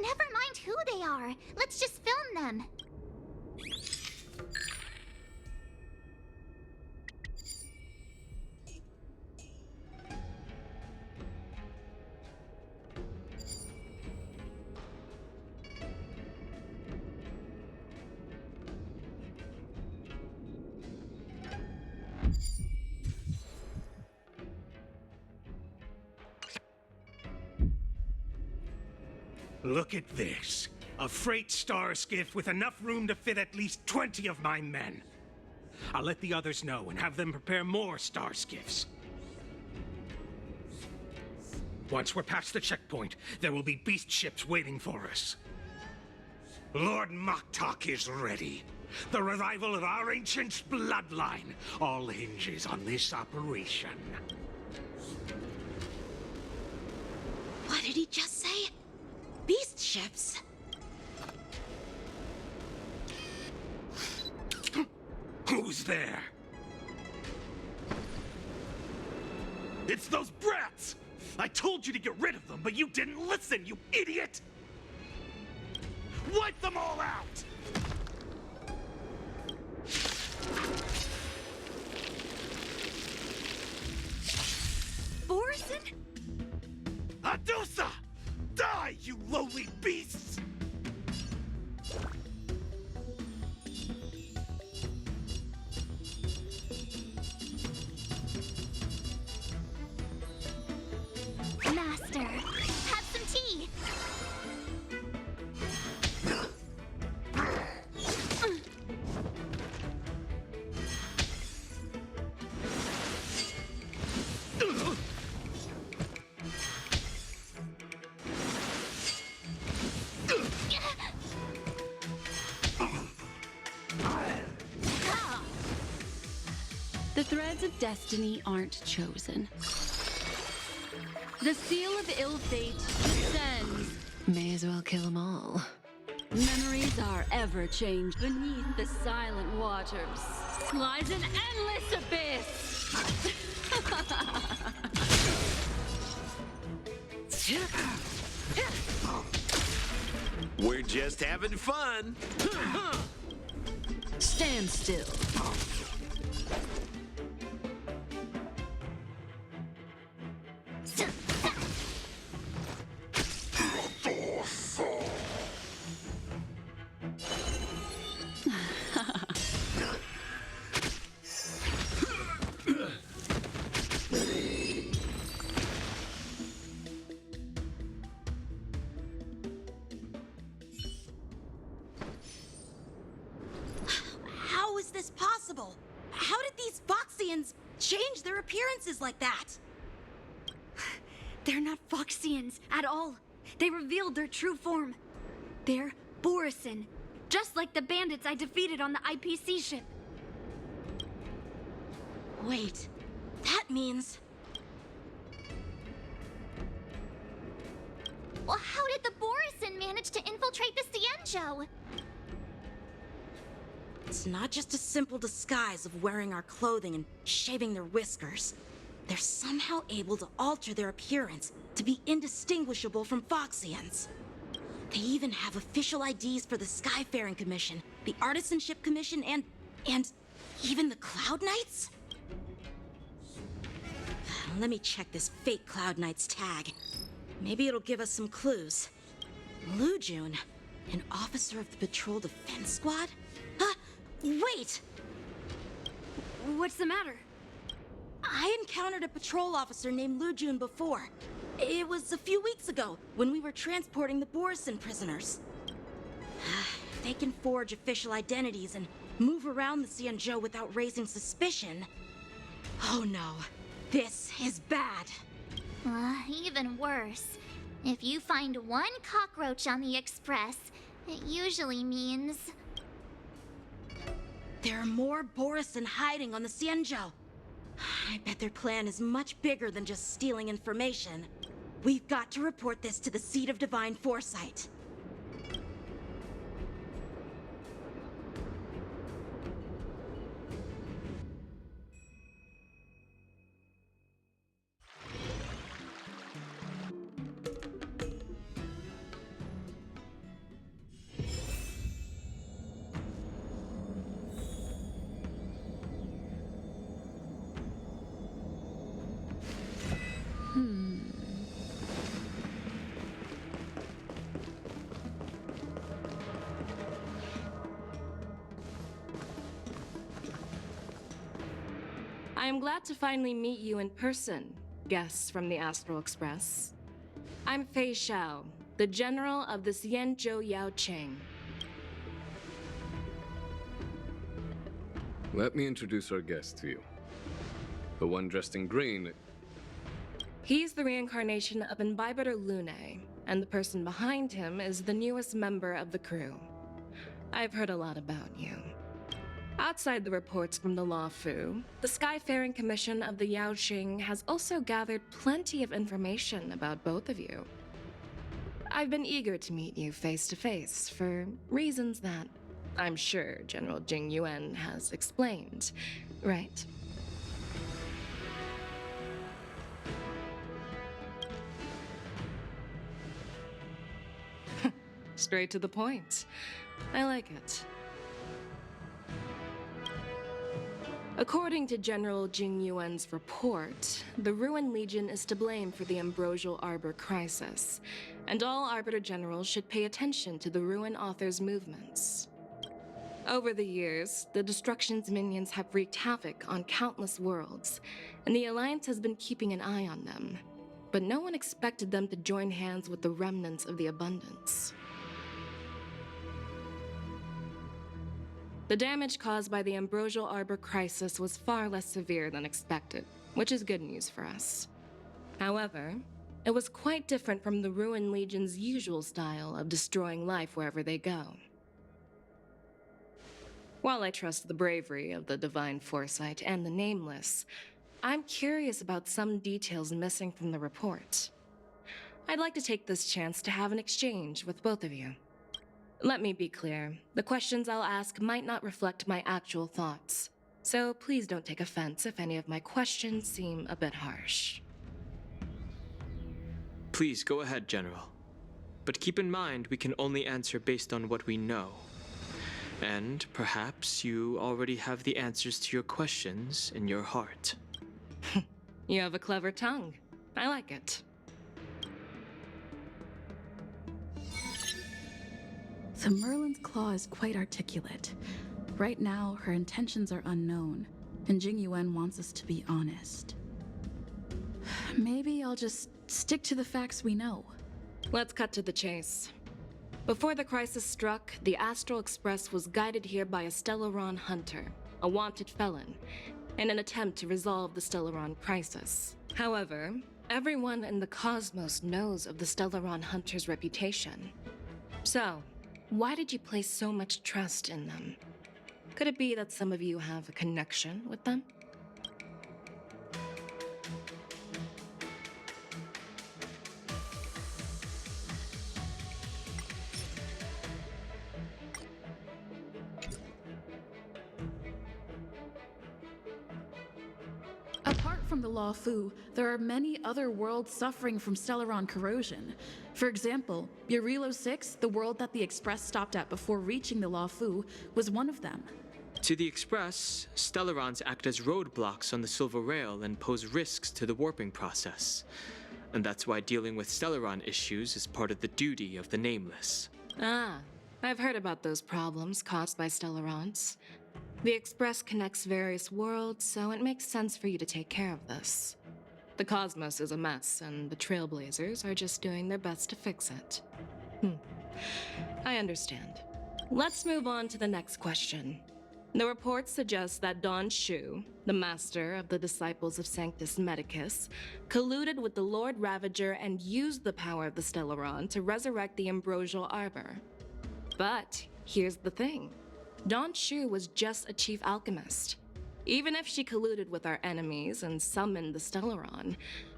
Never mind who they are. Let's just film them. Look at this. A freight star skiff with enough room to fit at least 20 of my men. I'll let the others know and have them prepare more star skiffs. Once we're past the checkpoint, there will be beast ships waiting for us. Lord Moktok is ready. The revival of our ancient bloodline all hinges on this operation. What did he just say? Beast ships? Who's there? It's those brats! I told you to get rid of them, but you didn't listen, you idiot! Wipe them all out! Borison? Adusa! Die, you lowly beasts! Master, have some tea. The threads of destiny aren't chosen. The seal of ill fate descends. May as well kill them all. Memories are ever changed. Beneath the silent waters lies an endless abyss. We're just having fun. Stand still. How is this possible? How did these Foxians change their appearances like that? They're not Foxians at all. They revealed their true form. They're Borison, just like the bandits I defeated on the IPC ship. Wait, that means... Well, how did the Borison manage to infiltrate the Cienjo? It's not just a simple disguise of wearing our clothing and shaving their whiskers. They're somehow able to alter their appearance to be indistinguishable from Foxians. They even have official IDs for the Skyfaring Commission, the Artisanship Commission, and even the Cloud Knights? Let me check this fake Cloud Knight's tag. Maybe it'll give us some clues. Lujun, an officer of the Patrol Defense Squad? Wait! What's the matter? I encountered a patrol officer named Lujun before. It was a few weeks ago, when we were transporting the Borison prisoners. They can forge official identities and move around the Cienjo without raising suspicion. Oh no, this is bad. Even worse. If you find one cockroach on the Express, it usually means... There are more Borison hiding on the Cienjo. I bet their plan is much bigger than just stealing information. We've got to report this to the Seat of Divine Foresight. am glad to finally meet you in person, guests from the Astral Express. I'm Fei Xiao, the general of the Xianzhou Yao Cheng. Let me introduce our guest to you. The one dressed in green. He's the reincarnation of Imbibitor Lune, and the person behind him is the newest member of the crew. I've heard a lot about you. Outside the reports from the Law Fu, the Skyfaring Commission of the Yao Xing has also gathered plenty of information about both of you. I've been eager to meet you face to face for reasons that I'm sure General Jing Yuan has explained, right? Straight to the point. I like it. According to General Jing Yuan's report, the Ruin Legion is to blame for the Ambrosial Arbor crisis, and all Arbiter Generals should pay attention to the Ruin Author's movements. Over the years, the Destruction's minions have wreaked havoc on countless worlds, and the Alliance has been keeping an eye on them, but no one expected them to join hands with the remnants of the Abundance. The damage caused by the Ambrosial Arbor crisis was far less severe than expected, which is good news for us. However, it was quite different from the Ruin Legion's usual style of destroying life wherever they go. While I trust the bravery of the Divine Foresight and the Nameless, I'm curious about some details missing from the report. I'd like to take this chance to have an exchange with both of you. Let me be clear, the questions I'll ask might not reflect my actual thoughts, so please don't take offense if any of my questions seem a bit harsh. Please go ahead, General. But keep in mind we can only answer based on what we know. And perhaps you already have the answers to your questions in your heart. You have a clever tongue. I like it. So Merlin's claw is quite articulate. Right now, her intentions are unknown, and Jing Yuan wants us to be honest. Maybe I'll just stick to the facts we know. Let's cut to the chase. Before the crisis struck, the Astral Express was guided here by a Stellaron hunter, a wanted felon, in an attempt to resolve the Stellaron crisis. However, everyone in the cosmos knows of the Stellaron hunter's reputation. So, why did you place so much trust in them? Could it be that some of you have a connection with them? Apart from the Law Fu, there are many other worlds suffering from Stellaron corrosion. For example, Burilo 6, the world that the Express stopped at before reaching the Law Fu, was one of them. To the Express, Stellarons act as roadblocks on the Silver Rail and pose risks to the warping process. And that's why dealing with Stellaron issues is part of the duty of the Nameless. Ah, I've heard about those problems caused by Stellarons. The Express connects various worlds, so it makes sense for you to take care of this. The cosmos is a mess, and the Trailblazers are just doing their best to fix it. I understand. Let's move on to the next question. The report suggests that Don Shu, the master of the Disciples of Sanctus Medicus, colluded with the Lord Ravager and used the power of the Stellaron to resurrect the Ambrosial Arbor. But here's the thing. Don Shu was just a chief alchemist. Even if she colluded with our enemies and summoned the Stellaron,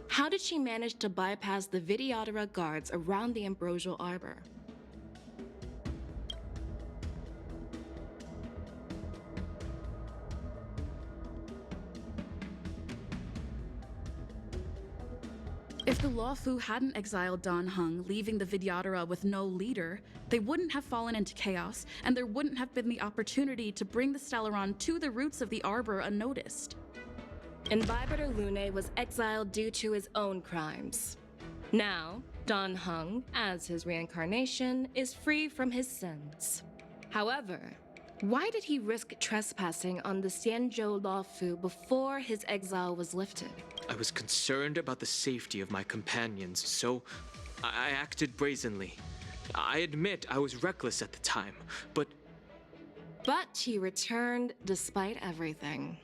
how did she manage to bypass the Videodora guards around the Ambrosial Arbor? If the Law Fu hadn't exiled Dan Heng, leaving the Videodora with no leader, they wouldn't have fallen into chaos, and there wouldn't have been the opportunity to bring the Stellaron to the roots of the Arbor unnoticed. Imbibitor Lune was exiled due to his own crimes. Now, Dan Heng, as his reincarnation, is free from his sins. However, Why did he risk trespassing on the Xianzhou Luofu before his exile was lifted? I was concerned about the safety of my companions, so I acted brazenly. I admit I was reckless at the time, but he returned despite everything.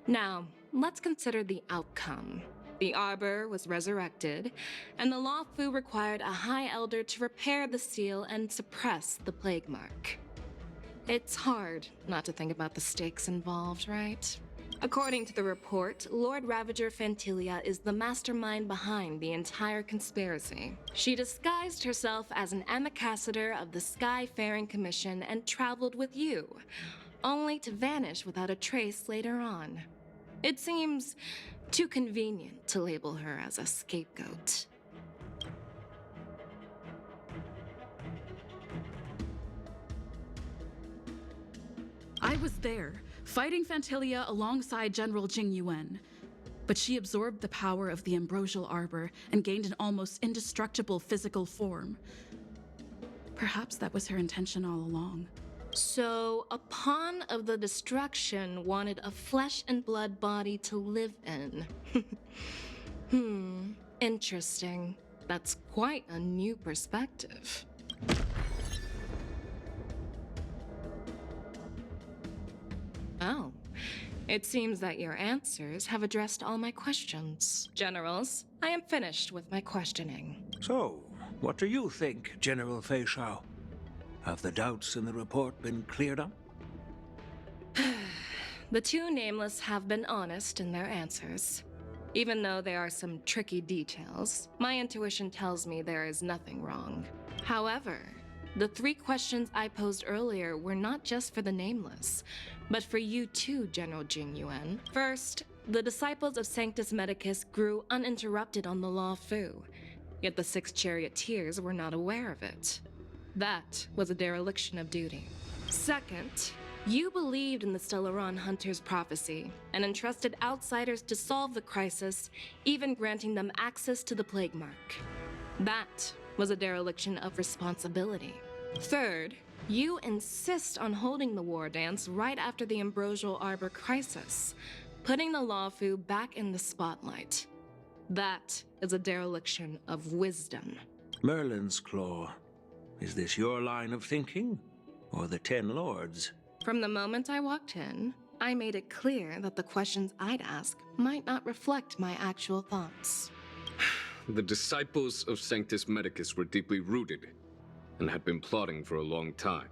Now, let's consider the outcome. The Arbor was resurrected, and the Luofu required a High Elder to repair the seal and suppress the plague mark. It's hard not to think about the stakes involved, right? According to the report, Lord Ravager Fantilia is the mastermind behind the entire conspiracy. She disguised herself as an ambassador of the Skyfaring Commission and traveled with you, only to vanish without a trace later on. It seems too convenient to label her as a scapegoat. I was there, fighting Fantilia alongside General Jing Yuan. But she absorbed the power of the Ambrosial Arbor and gained an almost indestructible physical form. Perhaps that was her intention all along. So, a pawn of the destruction wanted a flesh and blood body to live in. Interesting. That's quite a new perspective. Oh, it seems that your answers have addressed all my questions. Generals, I am finished with my questioning. So, what do you think, General Fei Shao? Have the doubts in the report been cleared up? The two nameless have been honest in their answers. Even though there are some tricky details, my intuition tells me there is nothing wrong. However, the 3 questions I posed earlier were not just for the nameless, but for you too, General Jing Yuan. First, the disciples of Sanctus Medicus grew uninterrupted on the Luofu, yet the 6 charioteers were not aware of it. That was a dereliction of duty. Second, you believed in the Stellaron Hunter's prophecy and entrusted outsiders to solve the crisis, even granting them access to the plague mark. That was a dereliction of responsibility. Third, you insist on holding the war dance right after the Ambrosial Arbor crisis, putting the Luofu back in the spotlight. That is a dereliction of wisdom. Merlin's Claw. Is this your line of thinking, or the 10 Lords? From the moment I walked in, I made it clear that the questions I'd ask might not reflect my actual thoughts. The disciples of Sanctus Medicus were deeply rooted and had been plotting for a long time.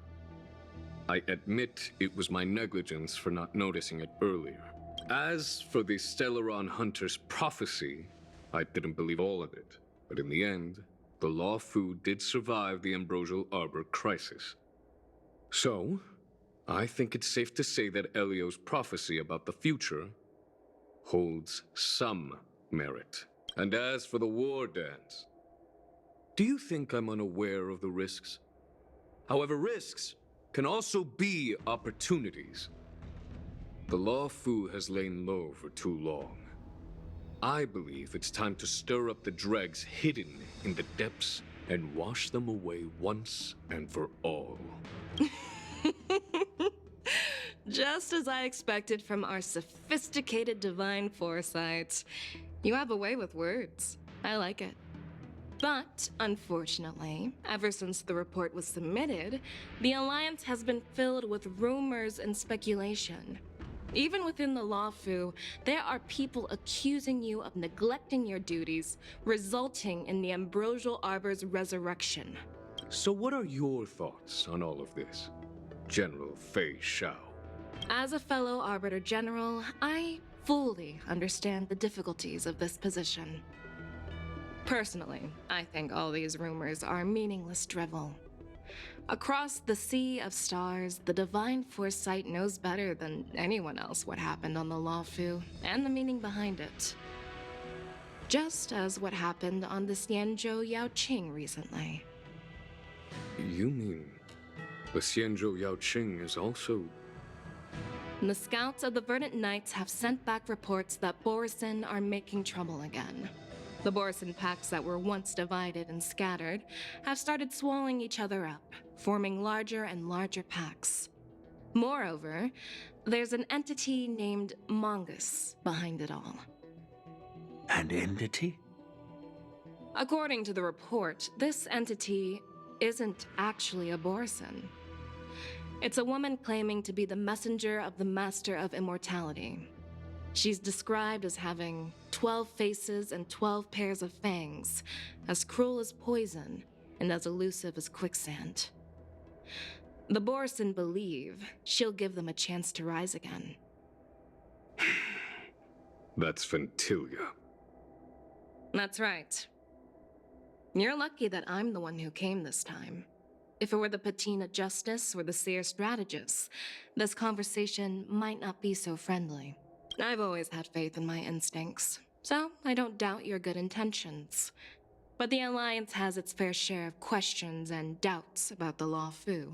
I admit it was my negligence for not noticing it earlier. As for the Stellaron Hunter's prophecy, I didn't believe all of it. But in the end, the Luofu did survive the Ambrosial Arbor crisis. So, I think it's safe to say that Elio's prophecy about the future holds some merit. And as for the war dance, do you think I'm unaware of the risks? However, risks can also be opportunities. The Luofu has lain low for too long. I believe it's time to stir up the dregs hidden in the depths and wash them away once and for all. Just as I expected from our sophisticated divine foresight. You have a way with words. I like it. But, unfortunately, ever since the report was submitted, the Alliance has been filled with rumors and speculation. Even within the Luofu, there are people accusing you of neglecting your duties, resulting in the Ambrosial Arbor's resurrection. So what are your thoughts on all of this, General Fei Shao? As a fellow Arbiter General, I fully understand the difficulties of this position. Personally, I think all these rumors are meaningless drivel. Across the sea of stars, the divine foresight knows better than anyone else what happened on the Luofu and the meaning behind it. Just as what happened on the Xianzhou Yaoqing recently. You mean the Xianzhou Yaoqing is also... The scouts of the Verdant Knights have sent back reports that Borisin are making trouble again. The Borisin packs that were once divided and scattered have started swallowing each other up, forming larger and larger packs. Moreover, there's an entity named Mongus behind it all. An entity? According to the report, this entity isn't actually a Borson. It's a woman claiming to be the messenger of the Master of Immortality. She's described as having 12 faces and 12 pairs of fangs, as cruel as poison and as elusive as quicksand. The Borson believe she'll give them a chance to rise again. That's Ventilia. That's right. You're lucky that I'm the one who came this time. If it were the Patina Justice or the Seer Strategist, this conversation might not be so friendly. I've always had faith in my instincts, so I don't doubt your good intentions. But the Alliance has its fair share of questions and doubts about the Law Fu.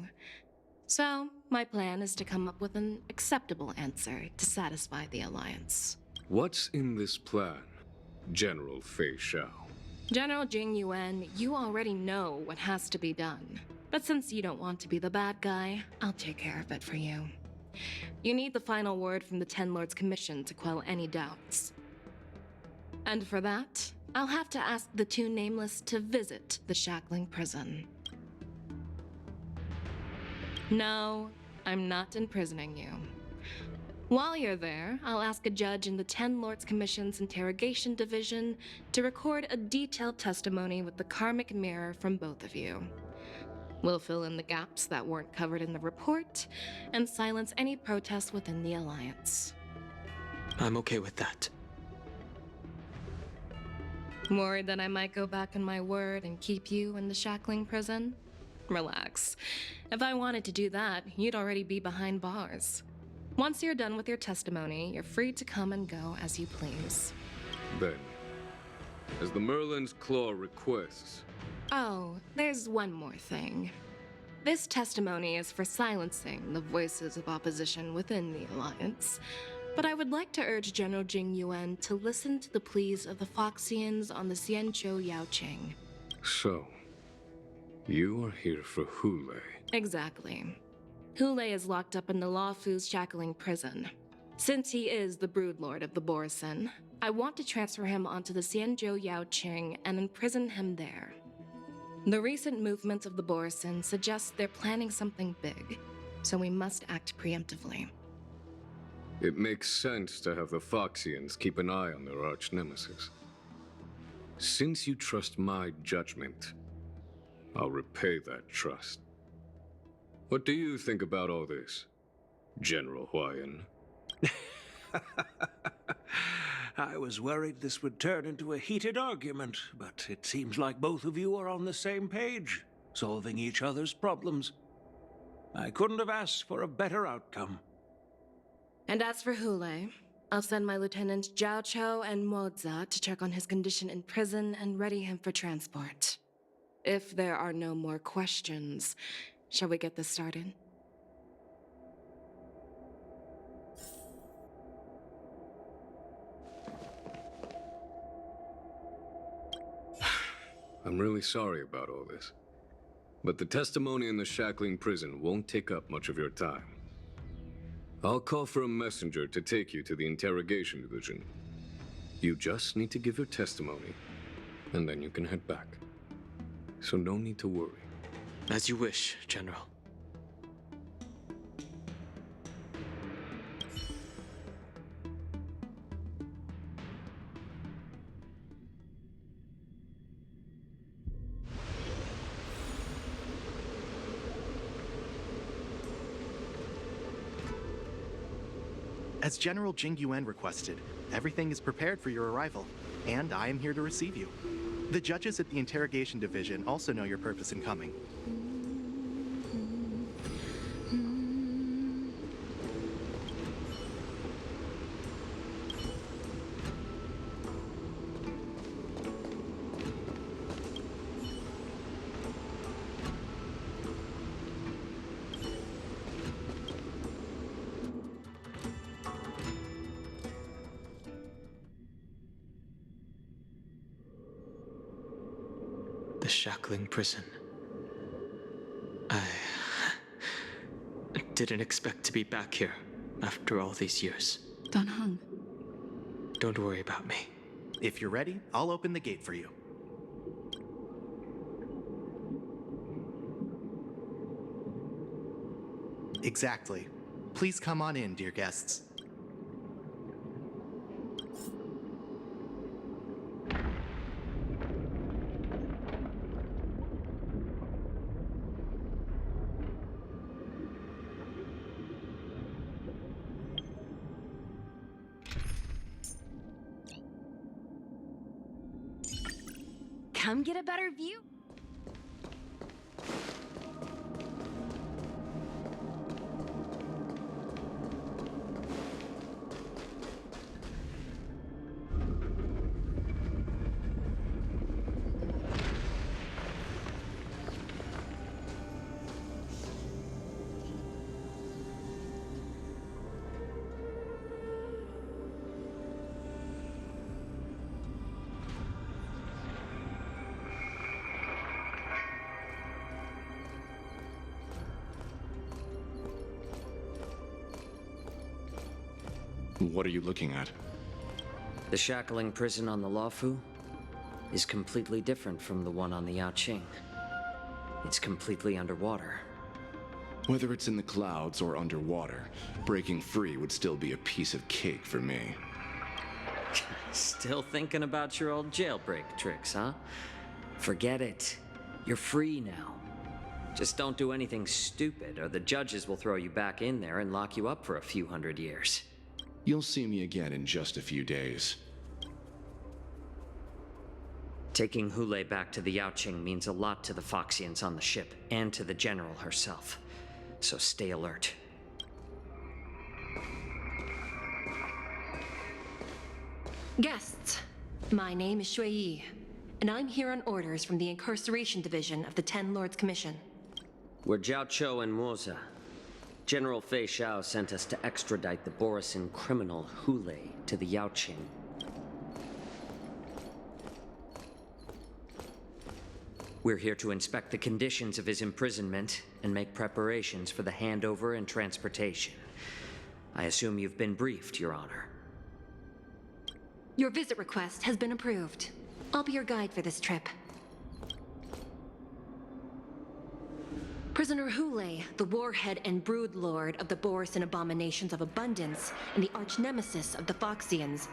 So, my plan is to come up with an acceptable answer to satisfy the Alliance. What's in this plan, General Fei Shao? General Jing Yuan, you already know what has to be done. But since you don't want to be the bad guy, I'll take care of it for you. You need the final word from the Ten Lords Commission to quell any doubts. And for that, I'll have to ask the two Nameless to visit the Shackling Prison. No, I'm not imprisoning you. While you're there, I'll ask a judge in the Ten Lords Commission's Interrogation Division to record a detailed testimony with the karmic mirror from both of you. We'll fill in the gaps that weren't covered in the report, and silence any protests within the Alliance. I'm okay with that. Worried that I might go back on my word and keep you in the Shackling Prison? Relax. If I wanted to do that, you'd already be behind bars. Once you're done with your testimony, you're free to come and go as you please. Then, as the Merlin's Claw requests... Oh, there's one more thing. This testimony is for silencing the voices of opposition within the Alliance, but I would like to urge General Jing Yuan to listen to the pleas of the Foxians on the Xianzhou Yaoqing. So, you are here for Hule. Exactly. Hule is locked up in the Law Fu's Shackling Prison. Since he is the Broodlord of the Borson, I want to transfer him onto the Xianzhou Yaoqing and imprison him there. The recent movements of the Borson suggest they're planning something big, so we must act preemptively. It makes sense to have the Foxians keep an eye on their arch-nemesis. Since you trust my judgment, I'll repay that trust. What do you think about all this, General Huayan? I was worried this would turn into a heated argument, but it seems like both of you are on the same page, solving each other's problems. I couldn't have asked for a better outcome. And as for Hule, I'll send my lieutenants Zhao Chou and Moza to check on his condition in prison and ready him for transport. If there are no more questions, shall we get this started? I'm really sorry about all this. But the testimony in the Shackling Prison won't take up much of your time. I'll call for a messenger to take you to the Interrogation Division. You just need to give your testimony, and then you can head back. So no need to worry. As you wish, General. As General Jing Yuan requested, everything is prepared for your arrival, and I am here to receive you. The judges at the Interrogation Division also know your purpose in coming. Shackling Prison. didn't expect to be back here after all these years. Don Hung. Don't worry about me. If you're ready, I'll open the gate for you. Exactly. Please come on in, dear guests. Come get a better view. What are you looking at? The shackling prison on the Luofu is completely different from the one on the Yaoqing. It's completely underwater. Whether it's in the clouds or underwater, breaking free would still be a piece of cake for me. Still thinking about your old jailbreak tricks, huh? Forget it. You're free now. Just don't do anything stupid, or the judges will throw you back in there and lock you up for a few hundred years. You'll see me again in just a few days. Taking Hule back to the Yaoqing means a lot to the Foxians on the ship, and to the General herself. So stay alert. Guests, my name is Shui Yi, and I'm here on orders from the Incarceration Division of the Ten Lords Commission. We're Jiao Cho and Moza. General Fei Xiao sent us to extradite the Borisin criminal Hule to the Yaoqing. We're here to inspect the conditions of his imprisonment and make preparations for the handover and transportation. I assume you've been briefed, Your Honor. Your visit request has been approved. I'll be your guide for this trip. Prisoner Hule, the warhead and brood lord of the Borisin abominations of abundance and the arch-nemesis of the Foxians,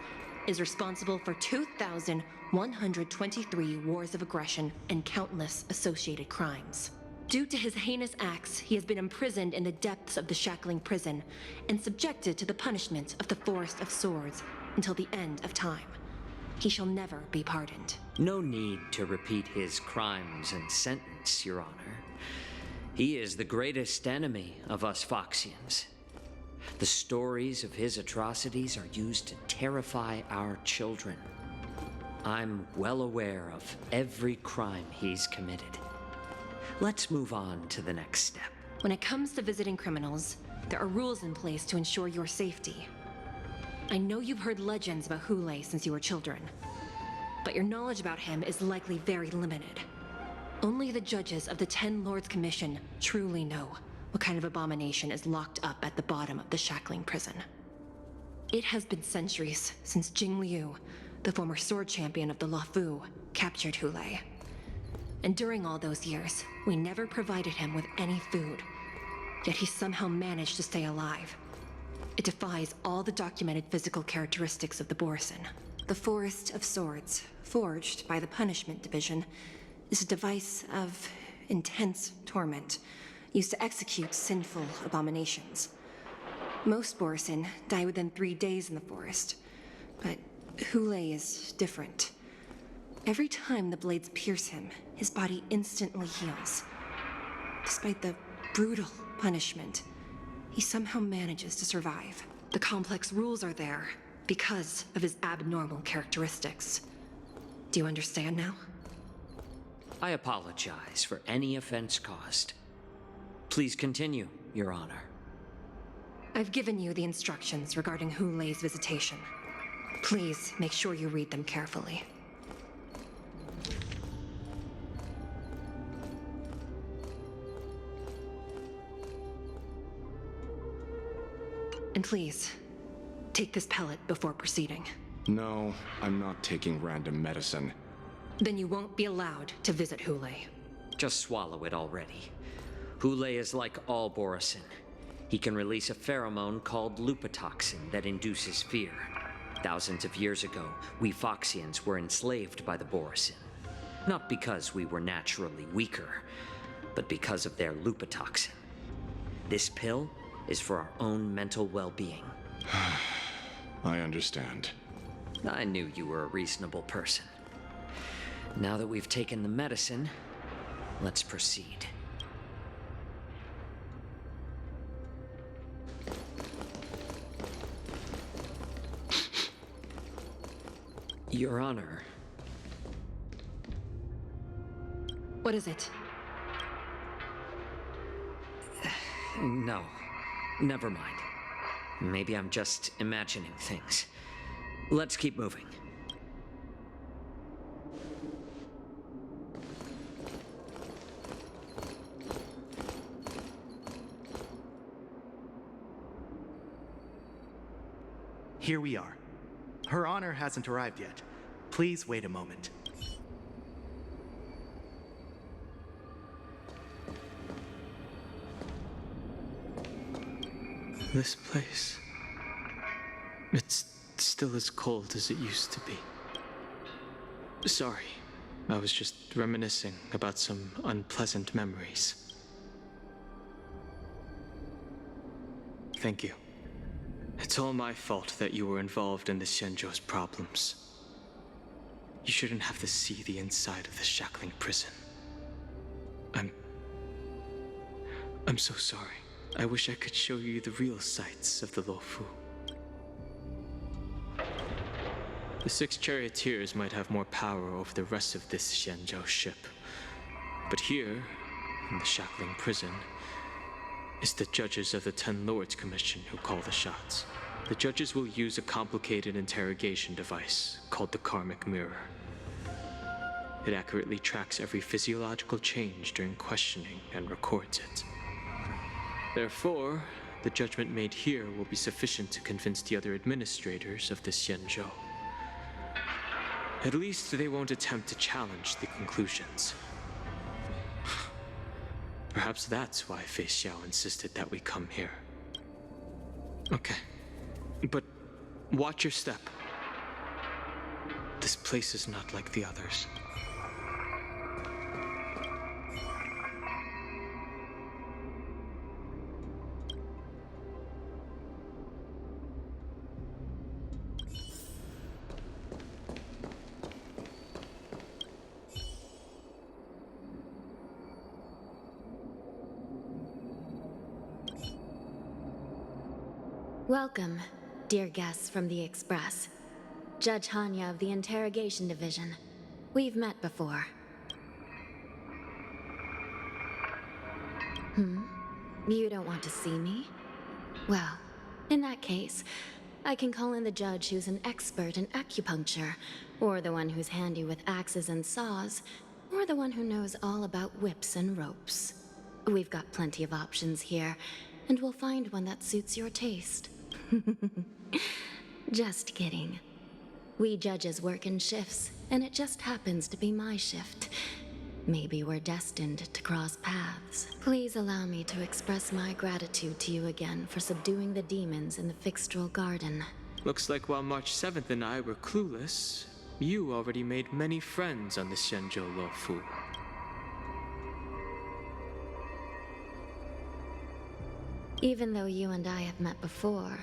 is responsible for 2,123 wars of aggression and countless associated crimes. Due to his heinous acts, he has been imprisoned in the depths of the shackling prison and subjected to the punishment of the Forest of Swords until the end of time. He shall never be pardoned. No need to repeat his crimes and sentence, Your Honor. He is the greatest enemy of us Foxians. The stories of his atrocities are used to terrify our children. I'm well aware of every crime he's committed. Let's move on to the next step. When it comes to visiting criminals, there are rules in place to ensure your safety. I know you've heard legends about Hule since you were children, but your knowledge about him is likely very limited. Only the judges of the Ten Lords Commission truly know what kind of abomination is locked up at the bottom of the shackling prison. It has been centuries since Jing Liu, the former sword champion of the Luofu, captured Hule. And during all those years, we never provided him with any food. Yet he somehow managed to stay alive. It defies all the documented physical characteristics of the Borisin. The Forest of Swords, forged by the Punishment Division, is a device of intense torment, used to execute sinful abominations. Most Borisin die within 3 days in the forest, but Hule is different. Every time the blades pierce him, his body instantly heals. Despite the brutal punishment, he somehow manages to survive. The complex rules are there because of his abnormal characteristics. Do you understand now? I apologize for any offense caused. Please continue, Your Honor. I've given you the instructions regarding Hule's visitation. Please make sure you read them carefully. And please, take this pellet before proceeding. No, I'm not taking random medicine. Then you won't be allowed to visit Hule. Just swallow it already. Hule is like all Borisin. He can release a pheromone called lupatoxin that induces fear. Thousands of years ago, we Foxians were enslaved by the Borisin. Not because we were naturally weaker, but because of their lupatoxin. This pill is for our own mental well-being. I understand. I knew you were a reasonable person. Now that we've taken the medicine, let's proceed. Your Honor. What is it? No. Never mind. Maybe I'm just imagining things. Let's keep moving. Here we are. Her Honor hasn't arrived yet. Please wait a moment. This place... it's still as cold as it used to be. Sorry, I was just reminiscing about some unpleasant memories. Thank you. It's all my fault that you were involved in the Shenzhou's problems. You shouldn't have to see the inside of the shackling prison. I'm so sorry. I wish I could show you the real sights of the Luofu. The 6 charioteers might have more power over the rest of this Shenzhou ship. But here, in the shackling prison, is the judges of the 10 Lords Commission who call the shots. The judges will use a complicated interrogation device called the Karmic Mirror. It accurately tracks every physiological change during questioning and records it. Therefore, the judgment made here will be sufficient to convince the other administrators of the Xianzhou. At least they won't attempt to challenge the conclusions. Perhaps that's why Fei Xiao insisted that we come here. Okay. But watch your step. This place is not like the others. Welcome, dear guests from the Express. Judge Hanya of the Interrogation Division. We've met before. You don't want to see me? Well, in that case, I can call in the judge who's an expert in acupuncture, or the one who's handy with axes and saws, or the one who knows all about whips and ropes. We've got plenty of options here, and we'll find one that suits your taste. Just kidding. We judges work in shifts, and it just happens to be my shift. Maybe we're destined to cross paths. Please allow me to express my gratitude to you again for subduing the demons in the Fixtral Garden. Looks like while March 7th and I were clueless, you already made many friends on the Xianzhou Luofu. Even though you and I have met before,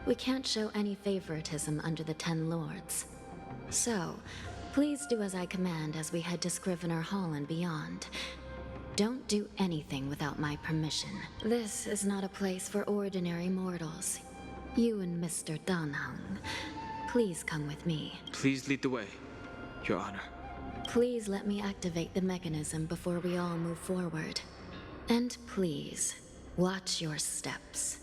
we can't show any favoritism under the 10 Lords. So, please do as I command as we head to Scrivener Hall and beyond. Don't do anything without my permission. This is not a place for ordinary mortals. You and Mr. Danheng, please come with me. Please lead the way, Your Honor. Please let me activate the mechanism before we all move forward. And please, watch your steps.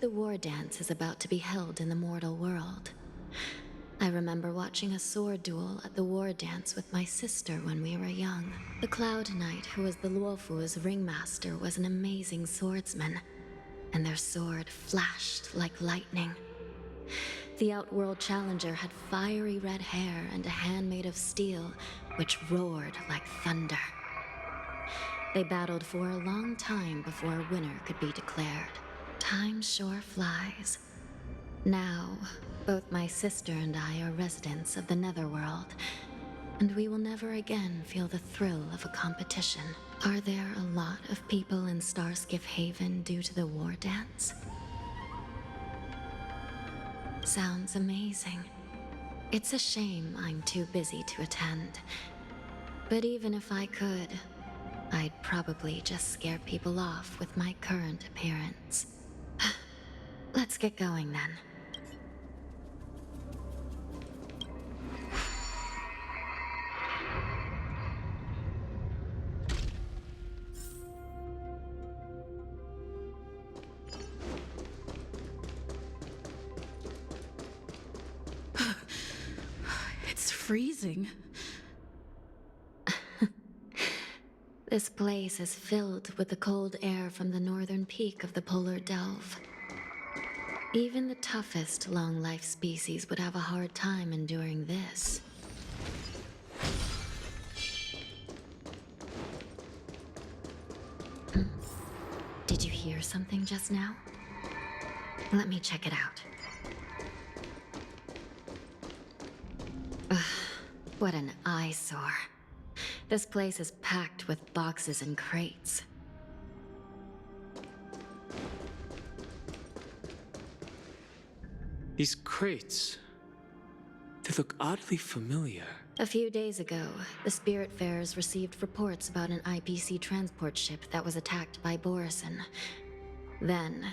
the war dance is about to be held in the mortal world. I remember watching a sword duel at the war dance with my sister when we were young. The Cloud Knight, who was the Luofu's ringmaster, was an amazing swordsman, and their sword flashed like lightning. The Outworld challenger had fiery red hair and a hand made of steel, which roared like thunder. They battled for a long time before a winner could be declared. Time sure flies. Now, both my sister and I are residents of the Netherworld, and we will never again feel the thrill of a competition. Are there a lot of people in Starskiff Haven due to the war dance? Sounds amazing. It's a shame I'm too busy to attend. But even if I could, I'd probably just scare people off with my current appearance. Let's get going then. It's freezing. This place is filled with the cold air from the northern peak of the polar delve. Even the toughest long-life species would have a hard time enduring this. Did you hear something just now? Let me check it out. Ugh, what an eyesore. This place is packed with boxes and crates. These crates, they look oddly familiar. A few days ago, the Spiritfarers received reports about an IPC transport ship that was attacked by Borison. Then,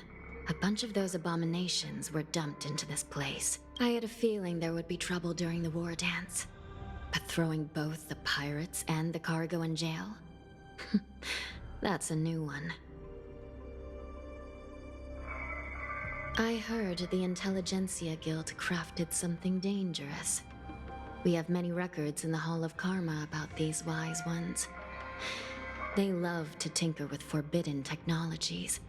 a bunch of those abominations were dumped into this place. I had a feeling there would be trouble during the war dance. But throwing both the pirates and the cargo in jail? That's a new one. I heard the Intelligentsia Guild crafted something dangerous. We have many records in the Hall of Karma about these wise ones. They love to tinker with forbidden technologies,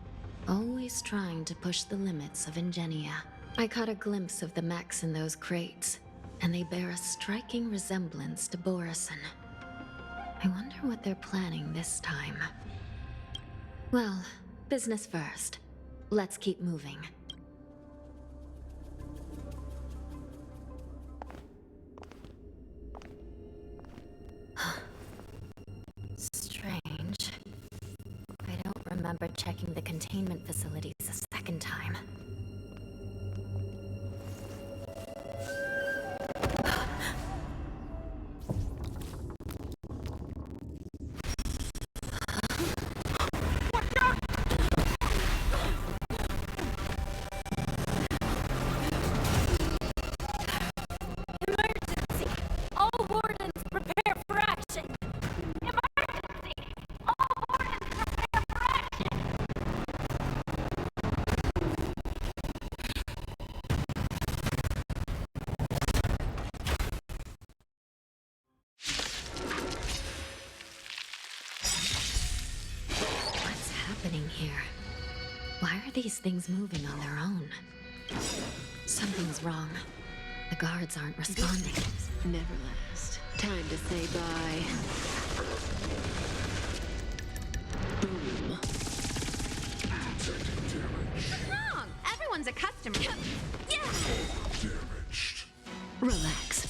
always trying to push the limits of Ingenia. I caught a glimpse of the mechs in those crates, and they bear a striking resemblance to Borison. I wonder what they're planning this time. Well, business first. Let's keep moving. Strange. I don't remember checking the containment facilities a second time. Here. Why are these things moving on their own? Something's wrong. The guards aren't responding. Never last. Time to say bye. Boom. What's wrong? Everyone's a customer. Yeah! Damaged. Relax.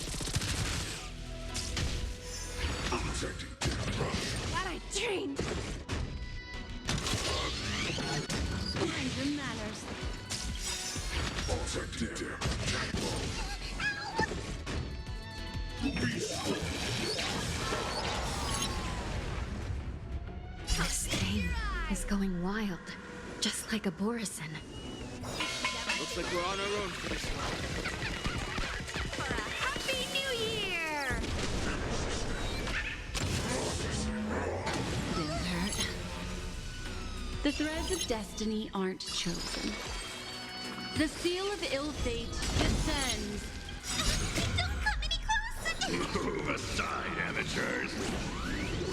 Glad I trained. Mind your manners. This thing is going wild, just like a Borison. Looks like we're on our own for this one. For a Happy New Year! Didn't hurt. The threads of destiny aren't chosen. The seal of ill fate descends. Don't come any closer! Move aside, amateurs.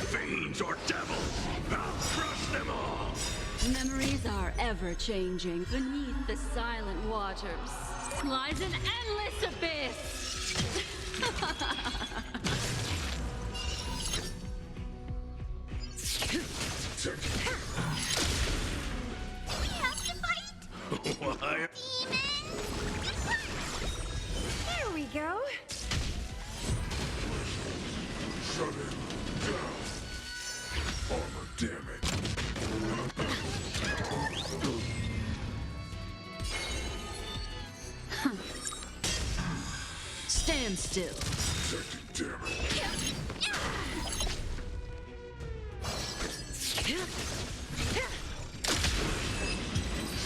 Fiends or devils, I'll crush them all. Memories are ever changing. Beneath the silent waters lies an endless abyss. We have to fight! Why? Here we go. Shut it down. Armor damage. Stand still. Protected damage.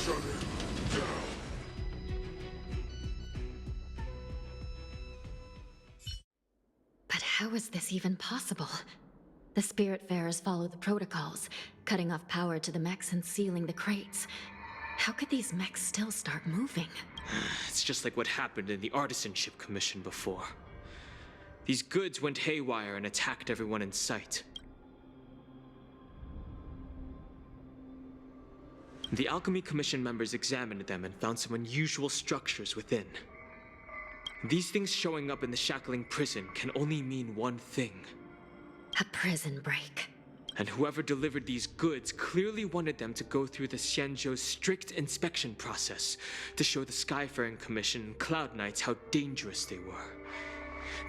Shut it down. But how is this even possible? The Spiritfarers follow the protocols, cutting off power to the mechs and sealing the crates. How could these mechs still start moving? It's just like what happened in the Artisanship Commission before. These goods went haywire and attacked everyone in sight. The Alchemy Commission members examined them and found some unusual structures within. These things showing up in the shackling prison can only mean one thing. A prison break. And whoever delivered these goods clearly wanted them to go through the Xianzhou's strict inspection process to show the Skyfaring Commission and Cloud Knights how dangerous they were.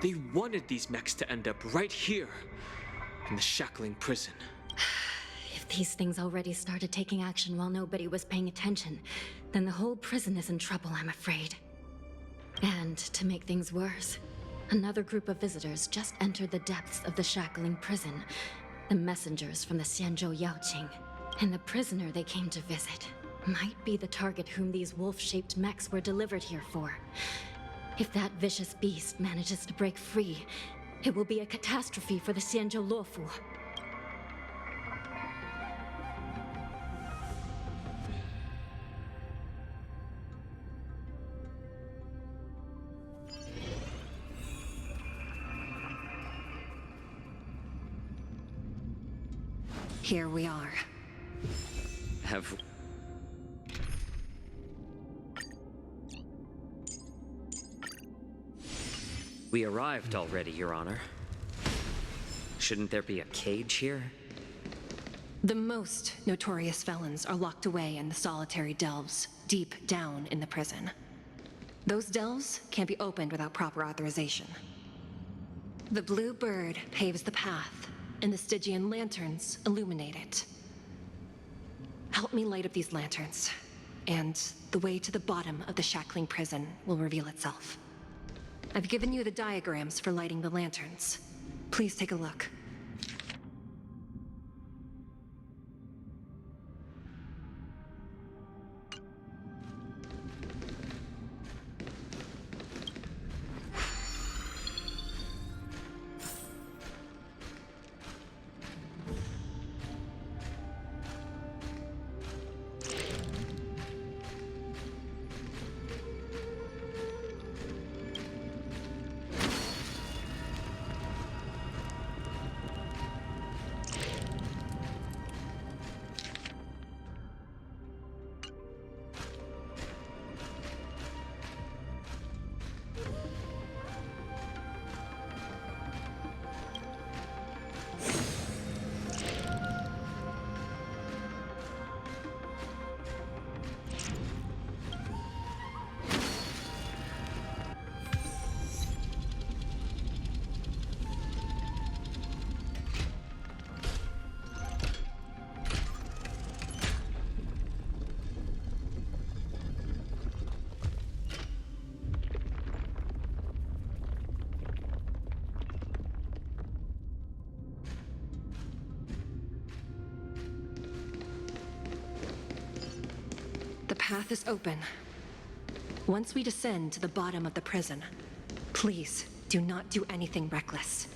They wanted these mechs to end up right here, in the shackling prison. If these things already started taking action while nobody was paying attention, then the whole prison is in trouble, I'm afraid. And to make things worse, another group of visitors just entered the depths of the shackling prison. The messengers from the Xianzhou Yaoqing. And the prisoner they came to visit might be the target whom these wolf-shaped mechs were delivered here for. If that vicious beast manages to break free, it will be a catastrophe for the Xianzhou Luofu. Here we are. Have... We arrived already, Your Honor. Shouldn't there be a cage here? The most notorious felons are locked away in the solitary delves, deep down in the prison. Those delves can't be opened without proper authorization. The blue bird paves the path, and the Stygian lanterns illuminate it. Help me light up these lanterns, and the way to the bottom of the shackling prison will reveal itself. I've given you the diagrams for lighting the lanterns. Please take a look. The path is open. Once we descend to the bottom of the prison, please do not do anything reckless.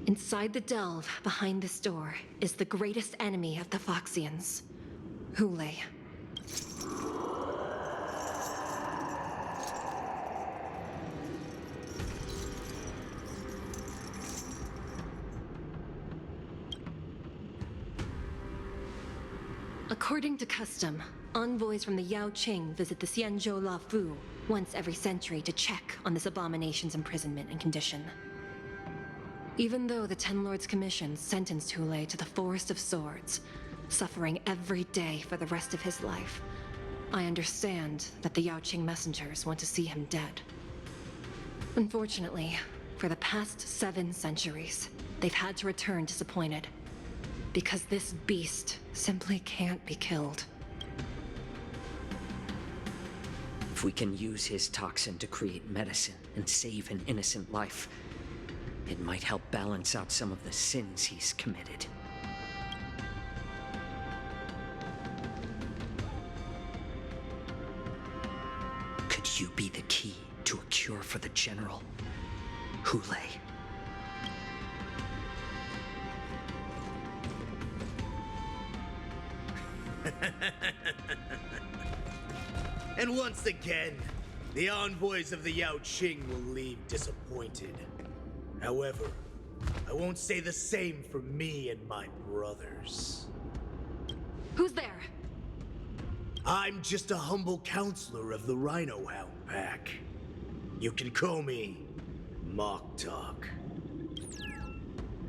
Inside the delve, behind this door, is the greatest enemy of the Foxians, Hule. According to custom, envoys from the Yao Qing visit the Xianzhou La Fu once every century to check on this abomination's imprisonment and condition. Even though the Ten Lords Commission sentenced Hule to the Forest of Swords, suffering every day for the rest of his life, I understand that the Yao Qing messengers want to see him dead. Unfortunately, for the past 7 centuries, they've had to return disappointed, because this beast simply can't be killed. If we can use his toxin to create medicine and save an innocent life, it might help balance out some of the sins he's committed. Could you be the key to a cure for the General, Hule? And once again, the envoys of the Yao Qing will leave disappointed. However, I won't say the same for me and my brothers. Who's there? I'm just a humble counselor of the Rhino Hound Pack. You can call me Mock Talk.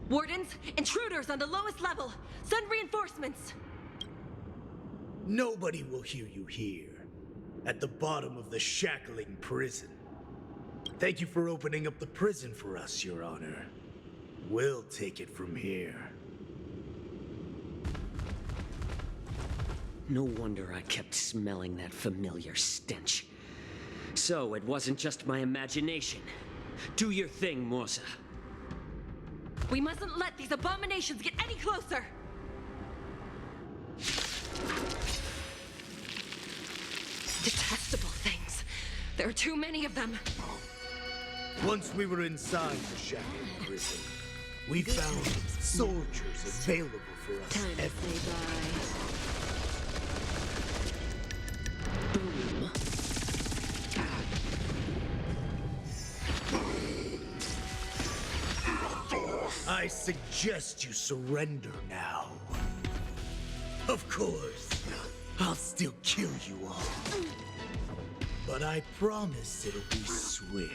Wardens, intruders on the lowest level! Send reinforcements! Nobody will hear you here, at the bottom of the shackling prison. Thank you for opening up the prison for us, Your Honor. We'll take it from here. No wonder I kept smelling that familiar stench. So it wasn't just my imagination. Do your thing, Mosa. We mustn't let these abominations get any closer! Detestable things. There are too many of them. Once we were inside the shackling prison, we found soldiers available for us. Time to say bye. Boom. I suggest you surrender now. Of course, I'll still kill you all. But I promise it'll be swift.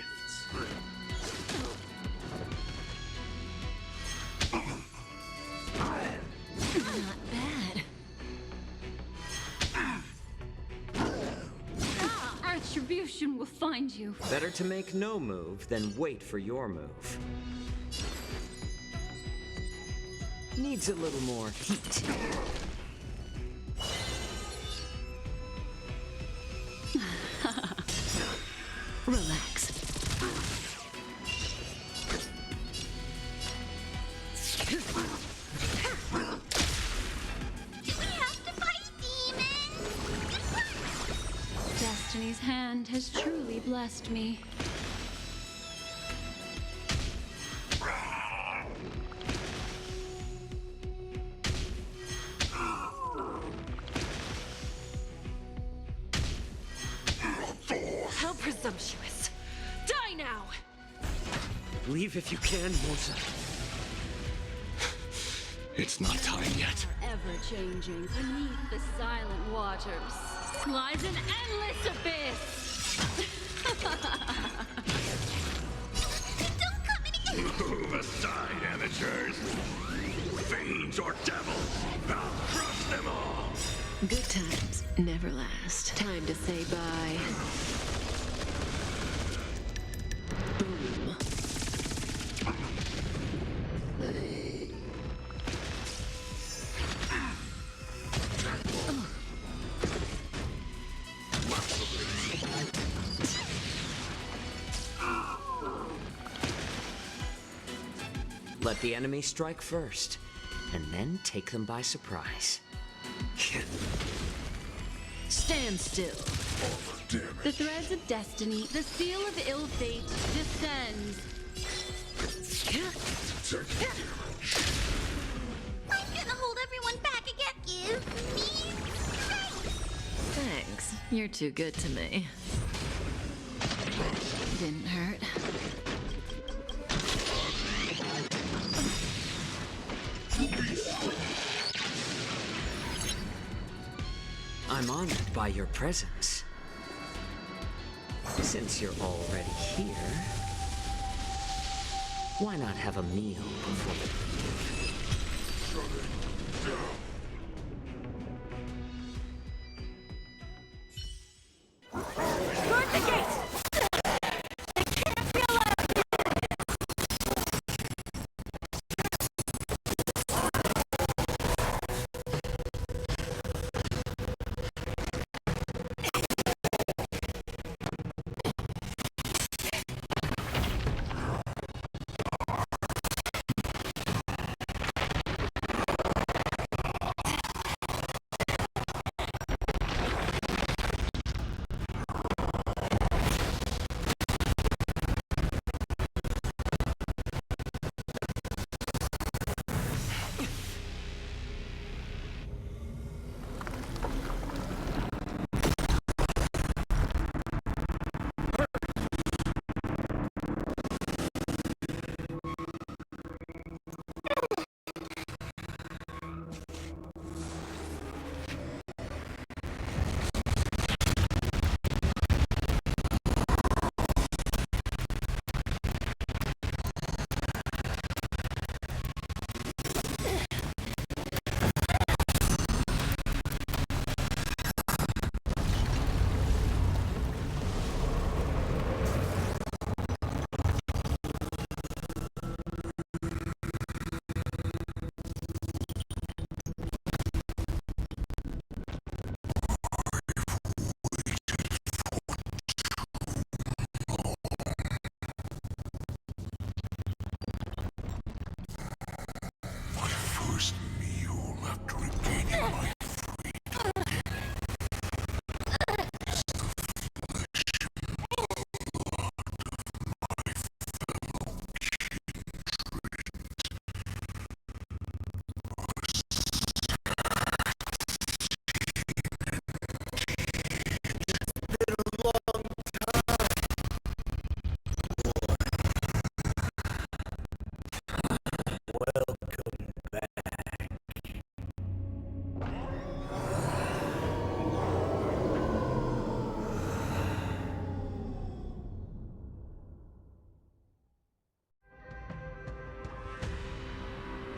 Not bad. Retribution will find you. Better to make no move than wait for your move. Needs a little more heat. Relax. Destiny's hand has truly blessed me. How presumptuous! Die now! Leave if you can, Mosa. It's not time yet. Ever changing beneath the silent waters lies an endless abyss. Move aside, amateurs. Fiends or devils, I'll crush them all. Good times never last. Time to say bye. Boom. Let the enemy strike first, and then take them by surprise. Stand still. The threads of destiny, the seal of ill fate descends. I'm gonna hold everyone back again. Give me strength. Thanks. You're too good to me. Didn't hurt. I'm honored by your presence. Since you're already here, why not have a meal before we leave? Guard the gate! First meal after regaining my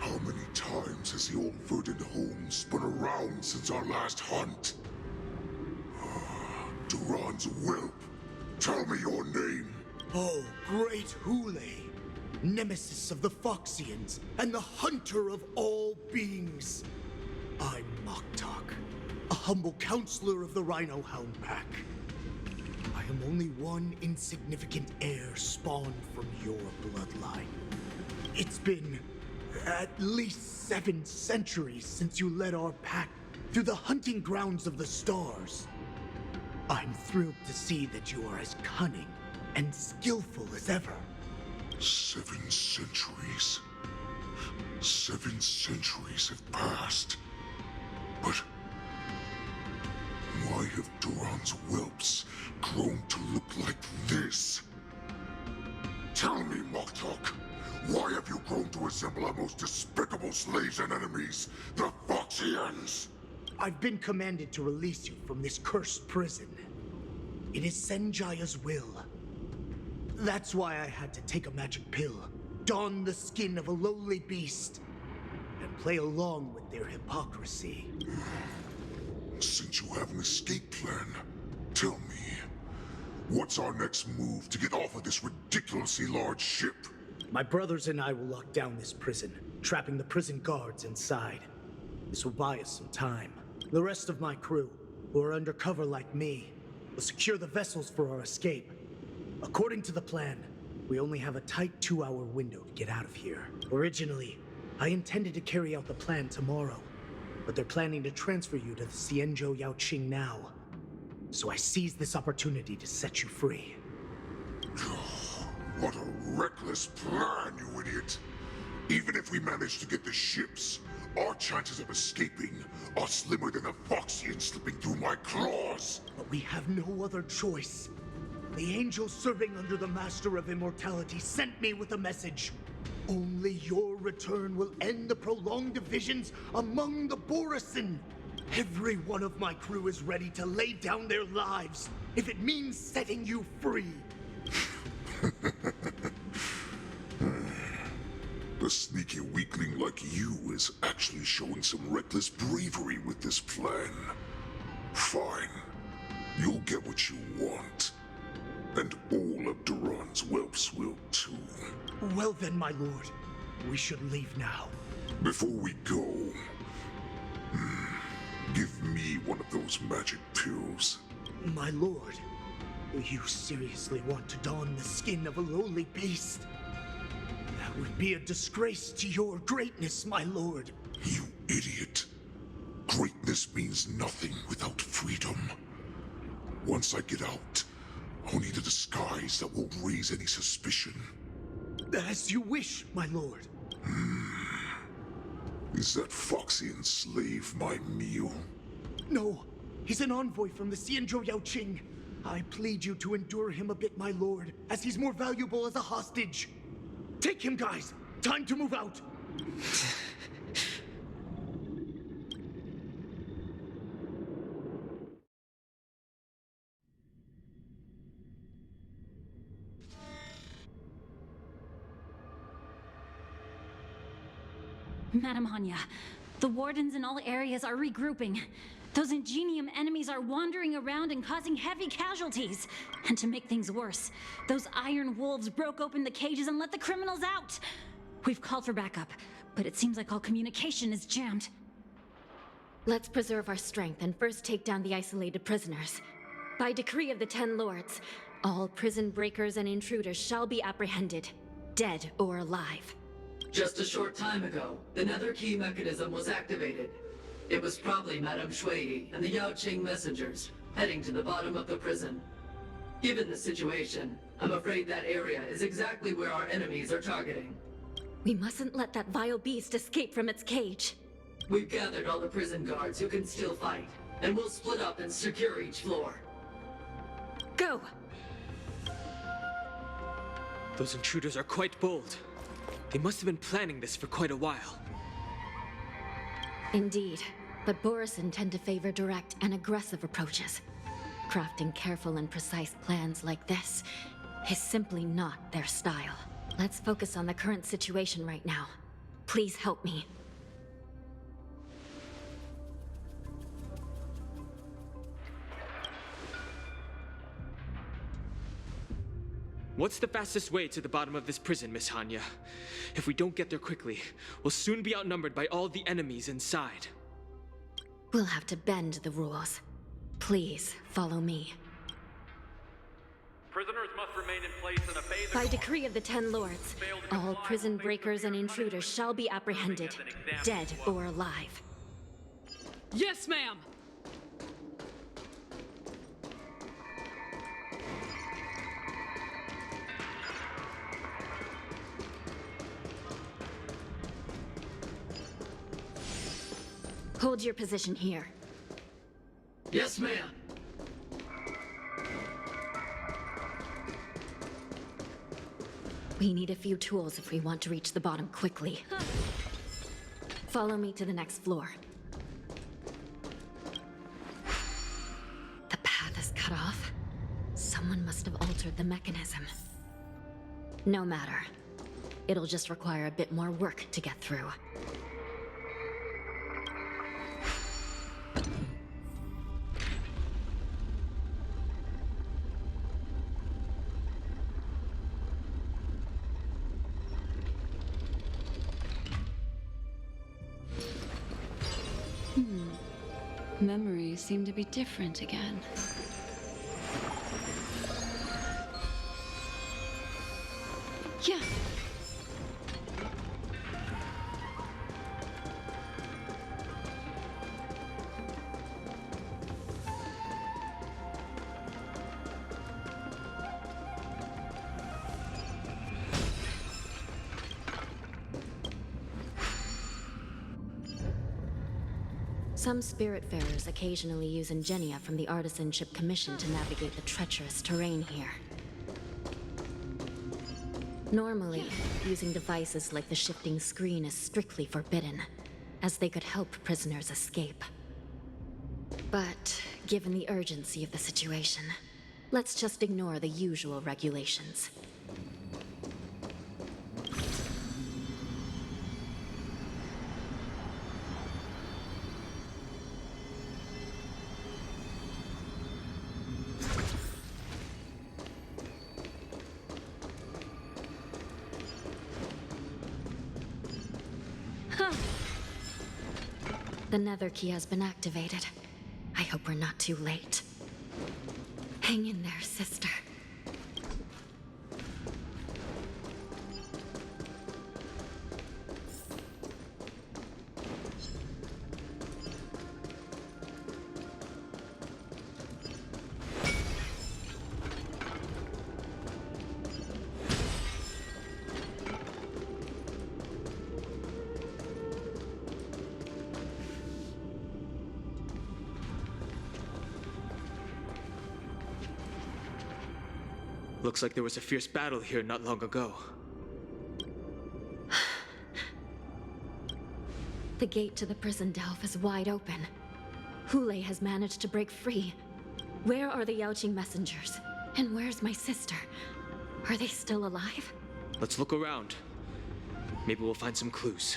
How many times has the old verdant home spun around since our last hunt? Duran's whelp, tell me your name. Oh, great Hule, nemesis of the Foxians and the hunter of all beings. I'm Moktok, a humble counselor of the Rhino Hound Pack. I am only one insignificant heir spawned from your bloodline. It's been at least 7 centuries since you led our pack through the hunting grounds of the stars. I'm thrilled to see that you are as cunning and skillful as ever. 7 centuries. 7 centuries have passed. But why have Duran's whelps grown to look like this? Tell me, Moktok, why have you grown to resemble our most despicable slaves and enemies, the Foxians? I've been commanded to release you from this cursed prison. It is Senjaya's will. That's why I had to take a magic pill, don the skin of a lowly beast, and play along with their hypocrisy. Since you have an escape plan, tell me, what's our next move to get off of this ridiculously large ship? My brothers and I will lock down this prison, trapping the prison guards inside. This will buy us some time. The rest of my crew, who are undercover like me, will secure the vessels for our escape. According to the plan, we only have a tight 2-hour window to get out of here. Originally, I intended to carry out the plan tomorrow, but they're planning to transfer you to the Xianzhou Yaoqing now. So I seized this opportunity to set you free. What a reckless plan, you idiot! Even if we manage to get the ships, our chances of escaping are slimmer than a Foxian slipping through my claws. But we have no other choice. The angel serving under the Master of Immortality sent me with a message. Only your return will end the prolonged divisions among the Borisin. Every one of my crew is ready to lay down their lives if it means setting you free. A sneaky weakling like you is actually showing some reckless bravery with this plan. Fine. You'll get what you want. And all of Duran's whelps will too. Well then, my lord. We should leave now. Before we go, give me one of those magic pills. My lord, you seriously want to don the skin of a lowly beast? That would be a disgrace to your greatness, my lord. You idiot. Greatness means nothing without freedom. Once I get out, I'll need a disguise that won't raise any suspicion. As you wish, my lord. Is that Foxian slave my meal? No, he's an envoy from the Xianzhou Yaoqing. I plead you to endure him a bit, my lord, as he's more valuable as a hostage. Take him, guys! Time to move out! Madam Hanya, the wardens in all areas are regrouping. Those Ingenium enemies are wandering around and causing heavy casualties. And to make things worse, those iron wolves broke open the cages and let the criminals out. We've called for backup, but it seems like all communication is jammed. Let's preserve our strength and first take down the isolated prisoners. By decree of the Ten Lords, all prison breakers and intruders shall be apprehended, dead or alive. Just a short time ago, the nether key mechanism was activated. It was probably Madame Shui and the Yaoqing messengers, heading to the bottom of the prison. Given the situation, I'm afraid that area is exactly where our enemies are targeting. We mustn't let that vile beast escape from its cage. We've gathered all the prison guards who can still fight, and we'll split up and secure each floor. Go! Those intruders are quite bold. They must have been planning this for quite a while. Indeed, but Borisin tend to favor direct and aggressive approaches. Crafting careful and precise plans like this is simply not their style. Let's focus on the current situation right now. Please help me. What's the fastest way to the bottom of this prison, Miss Hanya? If we don't get there quickly, we'll soon be outnumbered by all the enemies inside. We'll have to bend the rules. Please, follow me. Prisoners must remain in place in a phase. By decree of the Ten Lords, all prison breakers and intruders shall be apprehended, dead or alive. Yes, ma'am! Hold your position here. Yes, ma'am. We need a few tools if we want to reach the bottom quickly. Follow me to the next floor. The path is cut off. Someone must have altered the mechanism. No matter. It'll just require a bit more work to get through. Memories seem to be different again. Yeah. Some Spiritfarers occasionally use ingenia from the Artisanship Commission to navigate the treacherous terrain here. Normally, using devices like the shifting screen is strictly forbidden, as they could help prisoners escape. But given the urgency of the situation, let's just ignore the usual regulations. The nether key has been activated. I hope we're not too late. Hang in there, sister. Looks like there was a fierce battle here not long ago. The gate to the prison delve is wide open. Hule has managed to break free. Where are the Yaoqing messengers? And where's my sister? Are they still alive? Let's look around. Maybe we'll find some clues.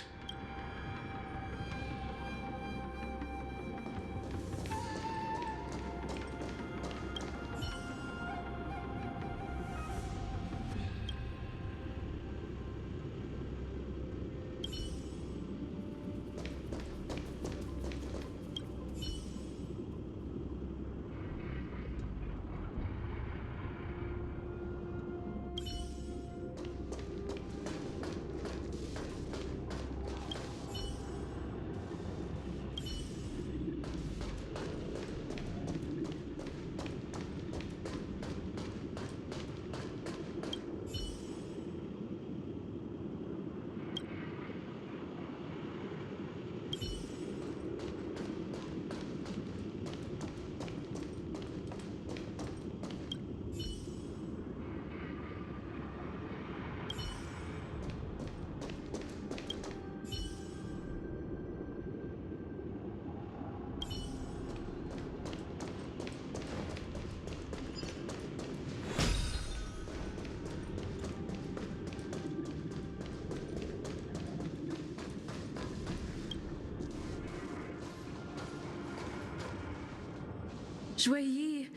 Shui Yi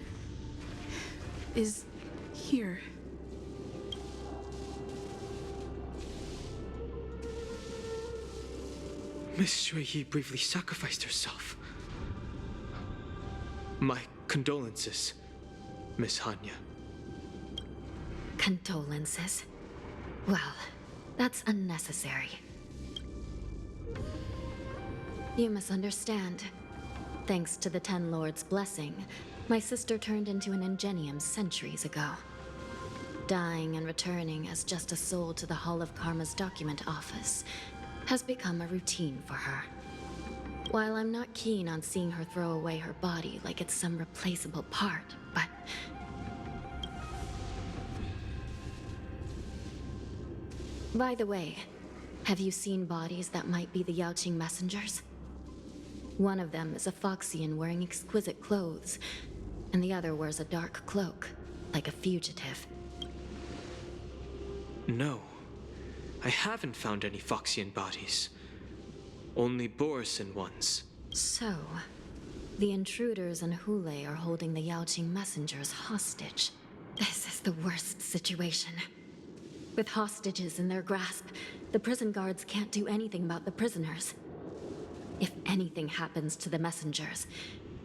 is here. Miss Shui Yi bravely sacrificed herself. My condolences, Miss Hanya. Condolences? Well, that's unnecessary. You misunderstand. Thanks to the Ten Lords' blessing, my sister turned into an ingenium centuries ago. Dying and returning as just a soul to the Hall of Karma's document office has become a routine for her. While I'm not keen on seeing her throw away her body like it's some replaceable part, but... By the way, have you seen bodies that might be the Yaoqing messengers? One of them is a Foxian wearing exquisite clothes, and the other wears a dark cloak, like a fugitive. No, I haven't found any Foxian bodies. Only Borisan ones. So, the intruders and Hule are holding the Yaoqing messengers hostage. This is the worst situation. With hostages in their grasp, the prison guards can't do anything about the prisoners. If anything happens to the messengers,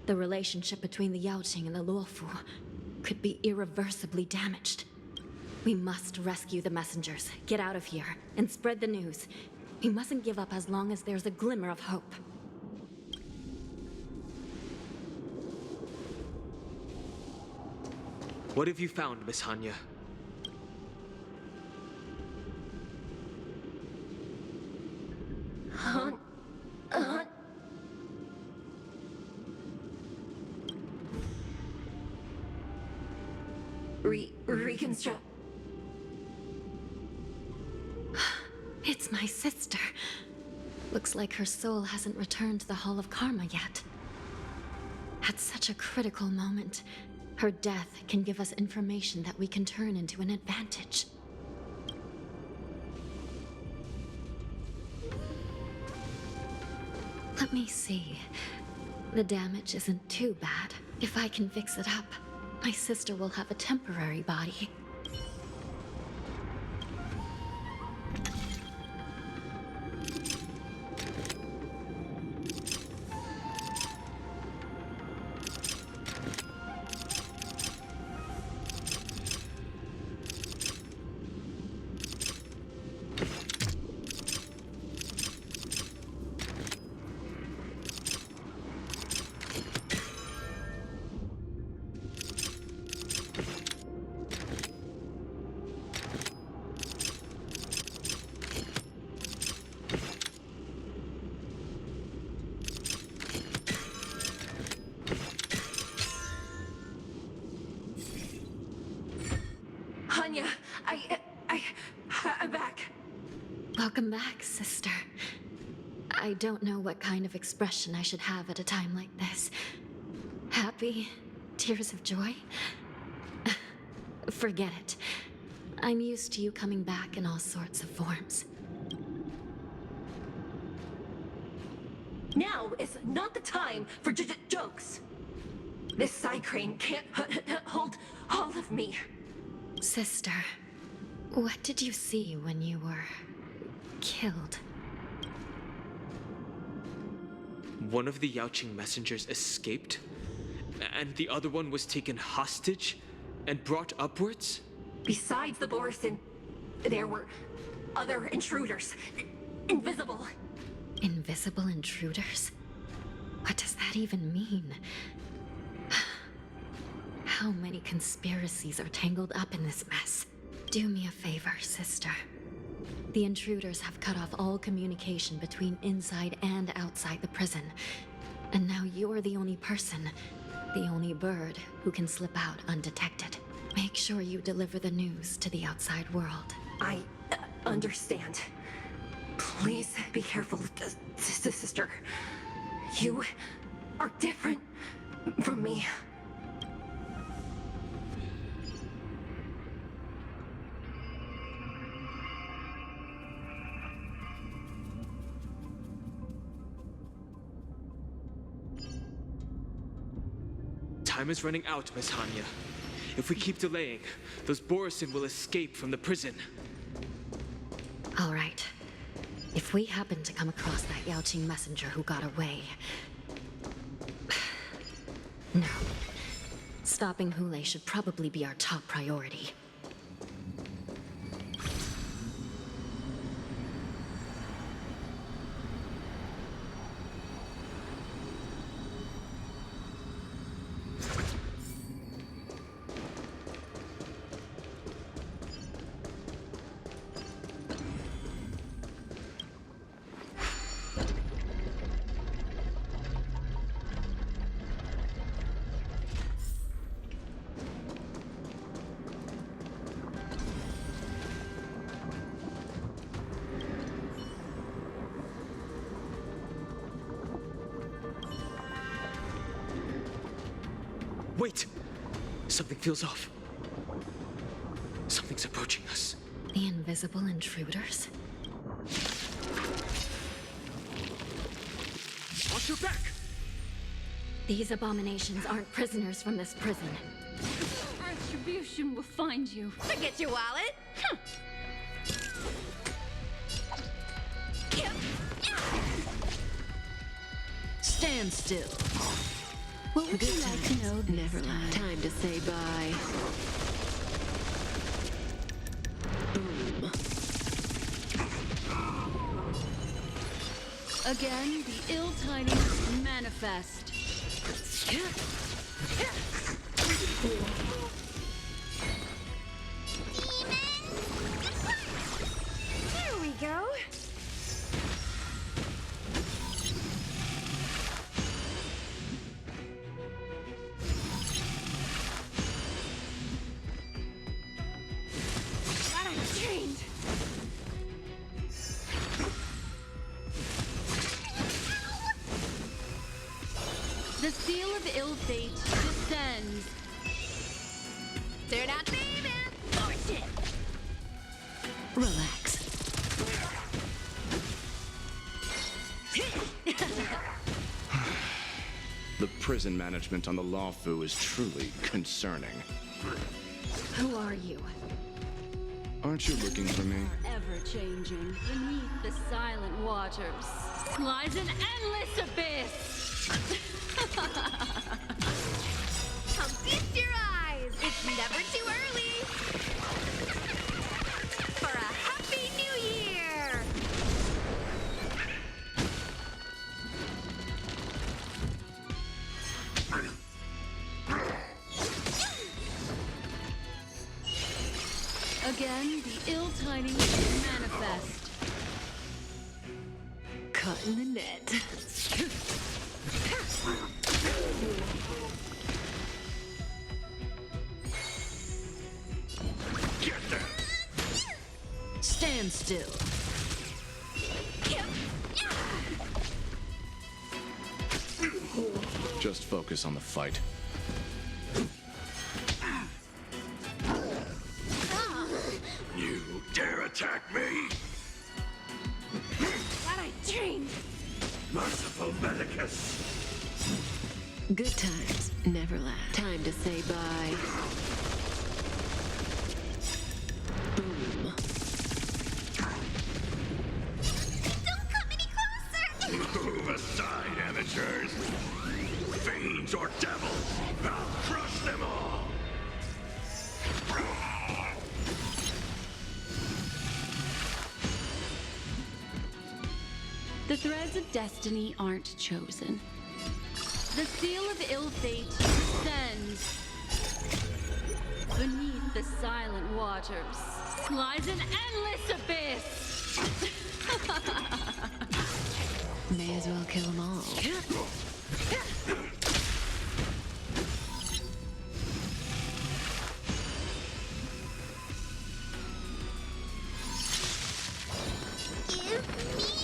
the relationship between the Yaoqing and the Luofu could be irreversibly damaged. We must rescue the messengers, get out of here, and spread the news. We mustn't give up as long as there's a glimmer of hope. What have you found, Miss Hanya? Instra. It's my sister. Looks like her soul hasn't returned to the Hall of Karma yet. At such a critical moment, her death can give us information that we can turn into an advantage. Let me see. The damage isn't too bad. If I can fix it up, my sister will have a temporary body. Hanya, I'm back. Welcome back, sister. I don't know what kind of expression I should have at a time like this. Happy? Tears of joy? Forget it. I'm used to you coming back in all sorts of forms. Now is not the time for jokes. This side crane can't hold all of me. Sister, what did you see when you were killed? One of the Yaoqing messengers escaped, and the other one was taken hostage and brought upwards? Besides the Borisin, there were other intruders. Invisible. Invisible intruders? What does that even mean? How many conspiracies are tangled up in this mess? Do me a favor, sister. The intruders have cut off all communication between inside and outside the prison. And now you're the only person, the only bird, who can slip out undetected. Make sure you deliver the news to the outside world. I understand. Please be careful, sister. You are different from me. Time is running out, Miss Hanya. If we keep delaying, those Borisin will escape from the prison. All right. If we happen to come across that Yaoqing messenger who got away... No. Stopping Hule should probably be our top priority. Wait! Something feels off. Something's approaching us. The invisible intruders? Watch your back! These abominations aren't prisoners from this prison. Retribution will find you. Forget your wallet. Stand still. What would you like to know this Neverland. Time to say bye. Boom. Again, the ill tidings manifest. There we go. The seal of ill fate descends. They're not baby! Force it! Relax. The prison management on the Lawfu is truly concerning. Who are you? Aren't you looking for me? Ever changing. Beneath the silent waters lies an endless abyss. Come feast your eyes! It's never too early! For a happy new year! Again, the ill tidings manifest. Caught in the net. Get there! Stand still. Just focus on the fight. You dare attack me? That I dreamed! Merciful Medicus! Good times never last. Time to say bye. Boom. Don't come any closer! Move aside, amateurs! Fiends or devils! I'll crush them all! The threads of destiny aren't chosen. The seal of ill fate descends. Beneath the silent waters lies an endless abyss. May as well kill them all. Give me space!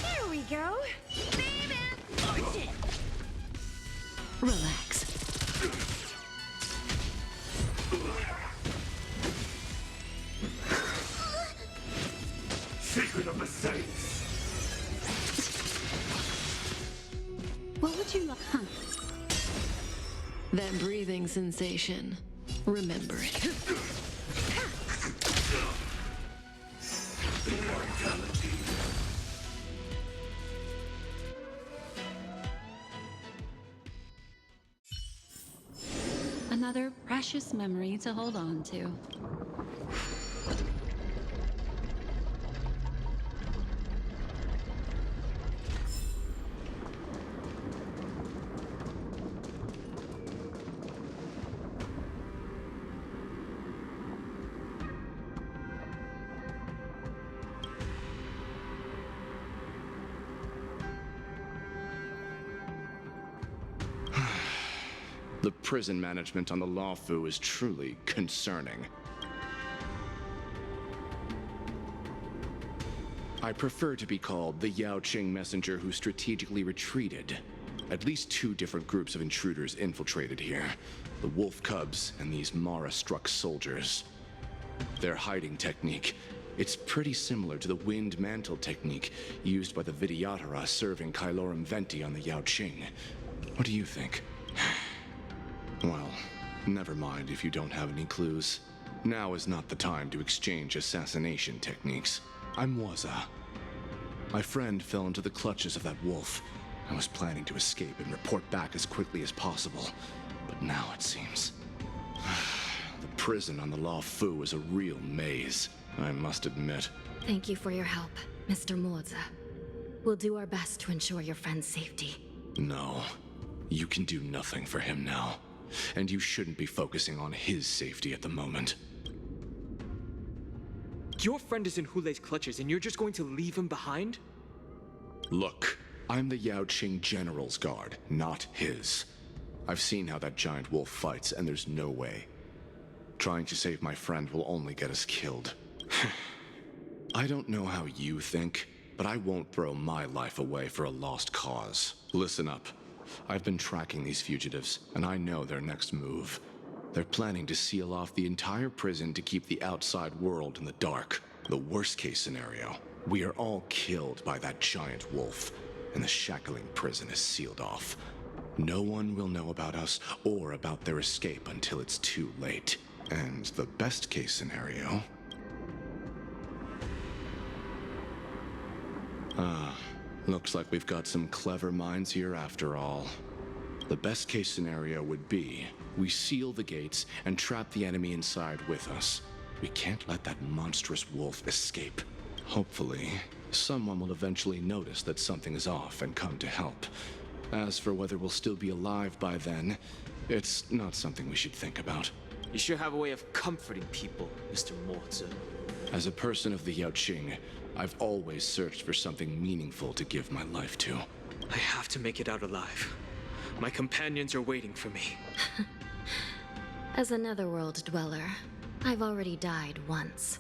There we go! Baby! Force it! Relax. Secret of the Saints! What would you like? Huh? That breathing sensation. Remember it. Immortality. Another precious memory to hold on to. The prison management on the Lawfu is truly concerning. I prefer to be called the Yao Qing messenger who strategically retreated. At least two different groups of intruders infiltrated here. The wolf cubs and these Mara-struck soldiers. Their hiding technique, it's pretty similar to the wind mantle technique used by the Vidyadhara serving Kailorum Venti on the Yao Qing. What do you think? Well, never mind if you don't have any clues. Now is not the time to exchange assassination techniques. I'm Waza. My friend fell into the clutches of that wolf. I was planning to escape and report back as quickly as possible. But now it seems... the prison on the Lawfu is a real maze, I must admit. Thank you for your help, Mr. Moza. We'll do our best to ensure your friend's safety. No, you can do nothing for him now. And you shouldn't be focusing on his safety at the moment. Your friend is in Hulei's clutches and you're just going to leave him behind? Look, I'm the Yao Qing General's guard, not his. I've seen how that giant wolf fights, and there's no way. Trying to save my friend will only get us killed. I don't know how you think, but I won't throw my life away for a lost cause. Listen up. I've been tracking these fugitives, and I know their next move. They're planning to seal off the entire prison to keep the outside world in the dark. The worst case scenario, we are all killed by that giant wolf, and the shackling prison is sealed off. No one will know about us or about their escape until it's too late. And the best case scenario... looks like we've got some clever minds here after all. The best case scenario would be we seal the gates and trap the enemy inside with us. We can't let that monstrous wolf escape. Hopefully, someone will eventually notice that something is off and come to help. As for whether we'll still be alive by then, it's not something we should think about. You sure have a way of comforting people, Mr. Mortzer. As a person of the Yaoqing, I've always searched for something meaningful to give my life to. I have to make it out alive. My companions are waiting for me. As a netherworld dweller, I've already died once.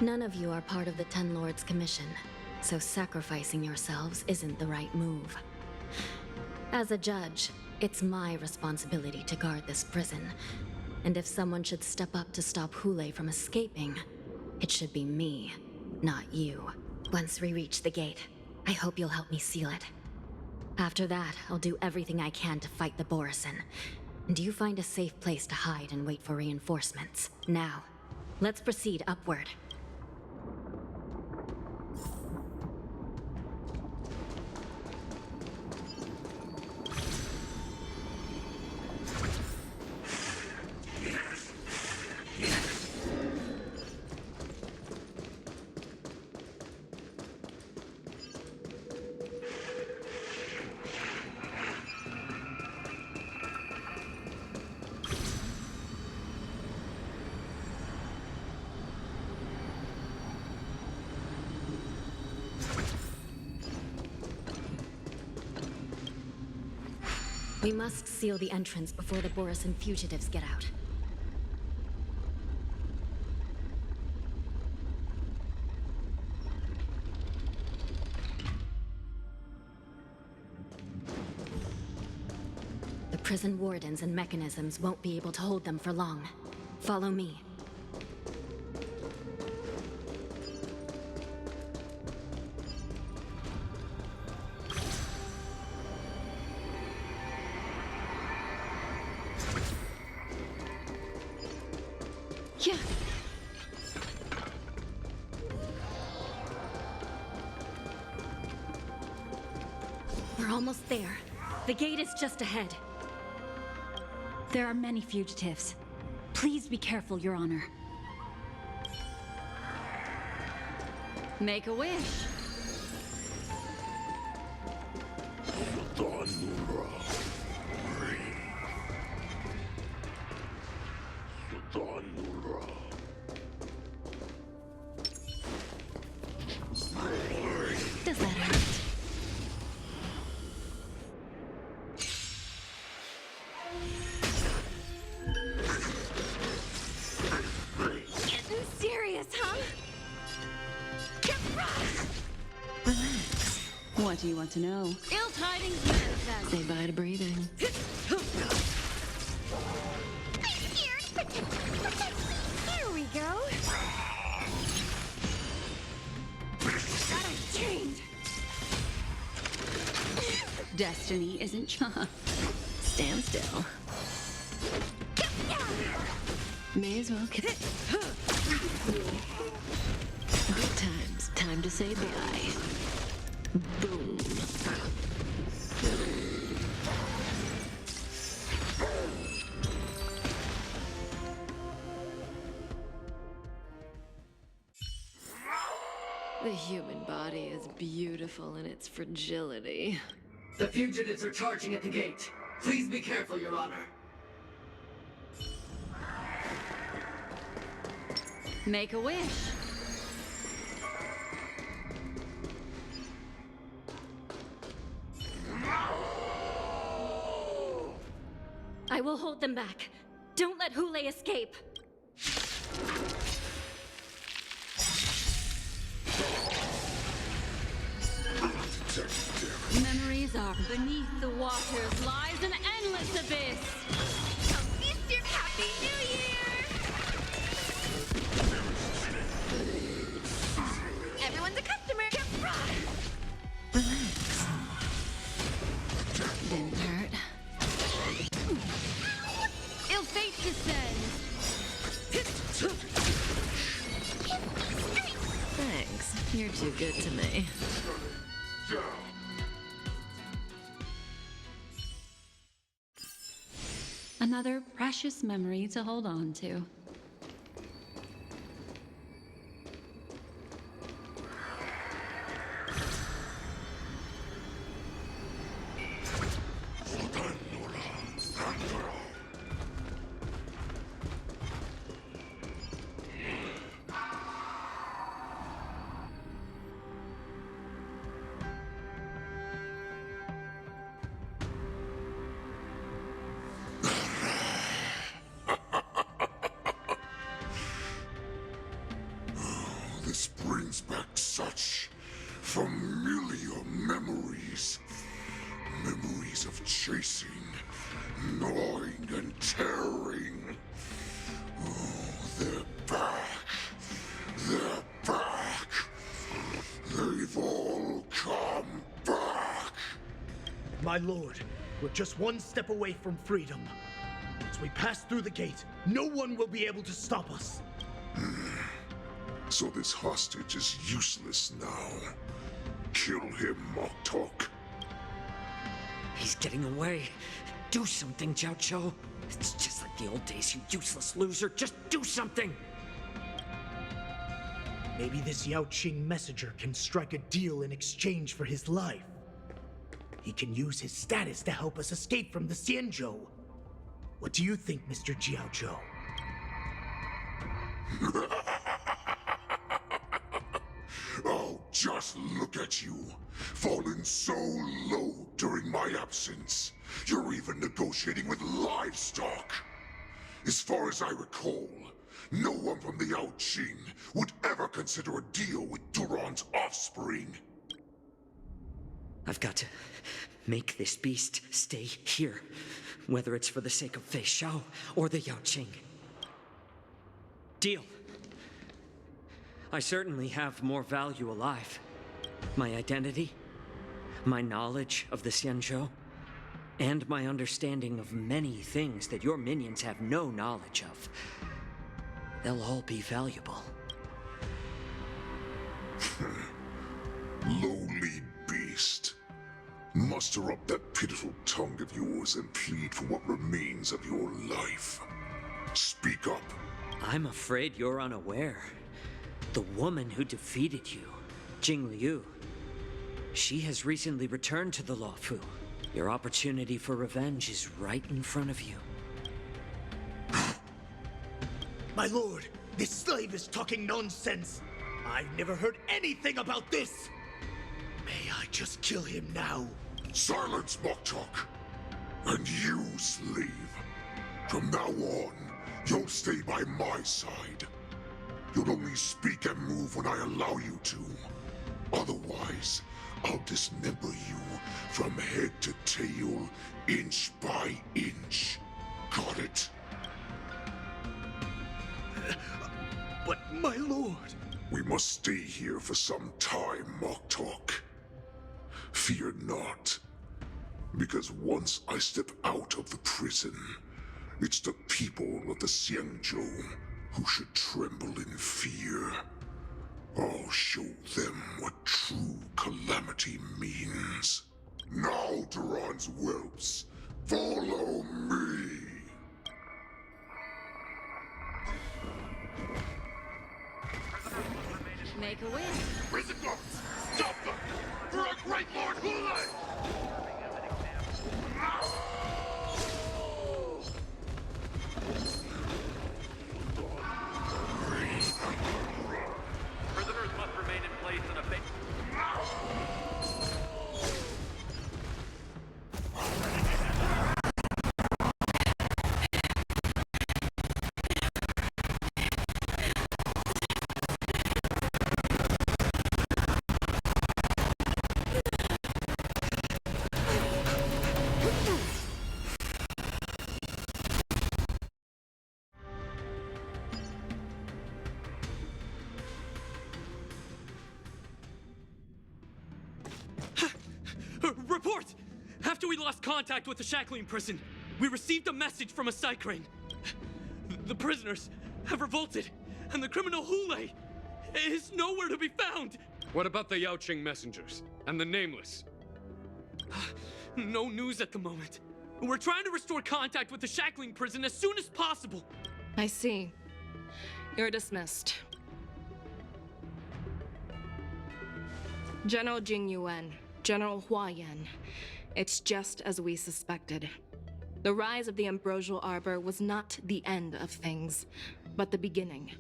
None of you are part of the Ten Lords' commission, so sacrificing yourselves isn't the right move. As a judge, it's my responsibility to guard this prison, and if someone should step up to stop Hule from escaping, it should be me, not you. Once we reach the gate, I hope you'll help me seal it. After that, I'll do everything I can to fight the Borisin, and you find a safe place to hide and wait for reinforcements. Now, let's proceed upward. We must seal the entrance before the Borisin fugitives get out. The prison wardens and mechanisms won't be able to hold them for long. Follow me. Yeah. We're almost there. The gate is just ahead. There are many fugitives. Please be careful, Your Honor. Make a wish. Does that hurt? Getting serious, huh? Relax. What do you want to know? Ill tidings manifest. Say bye to breathing. Here we go. Got him chained. Destiny isn't stand still. May as well get good times. Time to say bye. Boom. The human body is beautiful in its fragility. The fugitives are charging at the gate. Please be careful, Your Honor. Make a wish. I will hold them back. Don't let Hule escape. Memories are beneath the waters lies an endless abyss. Mr. Happy New Year! Everyone's a customer. Relax. Didn't hurt. Ill fate descends. Thanks. You're too good to me. Another precious memory to hold on to. This brings back such familiar memories. Memories of chasing, gnawing, and tearing. Oh, they're back. They're back. They've all come back. My lord, we're just one step away from freedom. As we pass through the gate, no one will be able to stop us. So this hostage is useless now. Kill him, Moktok. He's getting away. Do something, Jiao Cho. It's just like the old days, you useless loser. Just do something! Maybe this Yao Qing messenger can strike a deal in exchange for his life. He can use his status to help us escape from the Xianzhou. What do you think, Mr. Jiao Zhou? Oh, just look at you. Fallen so low during my absence. You're even negotiating with livestock. As far as I recall, no one from the Yao Qing would ever consider a deal with Duran's offspring. I've got to make this beast stay here, whether it's for the sake of Fei Xiao or the Yao Qing. Deal. I certainly have more value alive. My identity, my knowledge of the Xianzhou, and my understanding of many things that your minions have no knowledge of. They'll all be valuable. Lowly beast. Muster up that pitiful tongue of yours and plead for what remains of your life. Speak up. I'm afraid you're unaware. The woman who defeated you, Jing Liu, she has recently returned to the Luofu. Your opportunity for revenge is right in front of you. My lord, this slave is talking nonsense. I've never heard anything about this. May I just kill him now? Silence, Moktok. And you, slave. From now on, you'll stay by my side. You'll only speak and move when I allow you to. Otherwise, I'll dismember you from head to tail, inch by inch. Got it? But my lord... We must stay here for some time, Moktok. Fear not. Because once I step out of the prison, it's the people of the Xianzhou who should tremble in fear. I'll show them what true calamity means. Now, Duran's whelps, follow me! Make a wish. Prison guards, stop them! For our great Lord Hulai! Prisoners must remain in place in a after we lost contact with the shackling prison, we received a message from a Psycrane. The prisoners have revolted, and the criminal Hule is nowhere to be found. What about the Yaoqing messengers and the Nameless? No news at the moment. We're trying to restore contact with the shackling prison as soon as possible. I see. You're dismissed. General Jing Yuan, General Hua Yan. It's just as we suspected. The rise of the Ambrosial Arbor was not the end of things, but the beginning.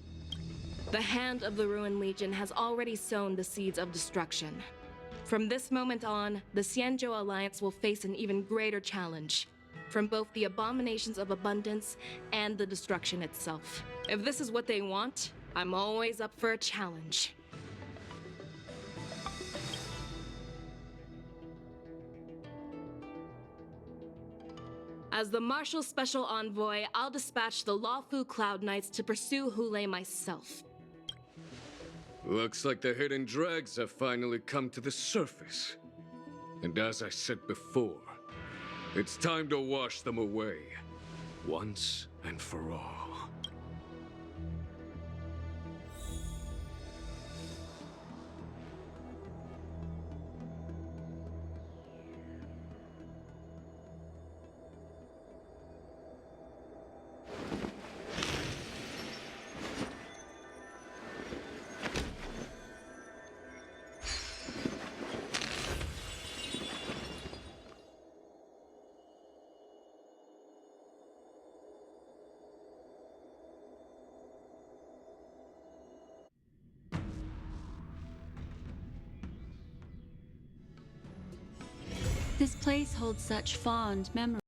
The hand of the Ruined Legion has already sown the seeds of destruction. From this moment on, the Xianzhou Alliance will face an even greater challenge, from both the abominations of abundance and the destruction itself. If this is what they want, I'm always up for a challenge. As the Marshal Special Envoy, I'll dispatch the Lawfu Cloud Knights to pursue Hule myself. Looks like the hidden dregs have finally come to the surface. And as I said before, it's time to wash them away, once and for all. This place holds such fond memories.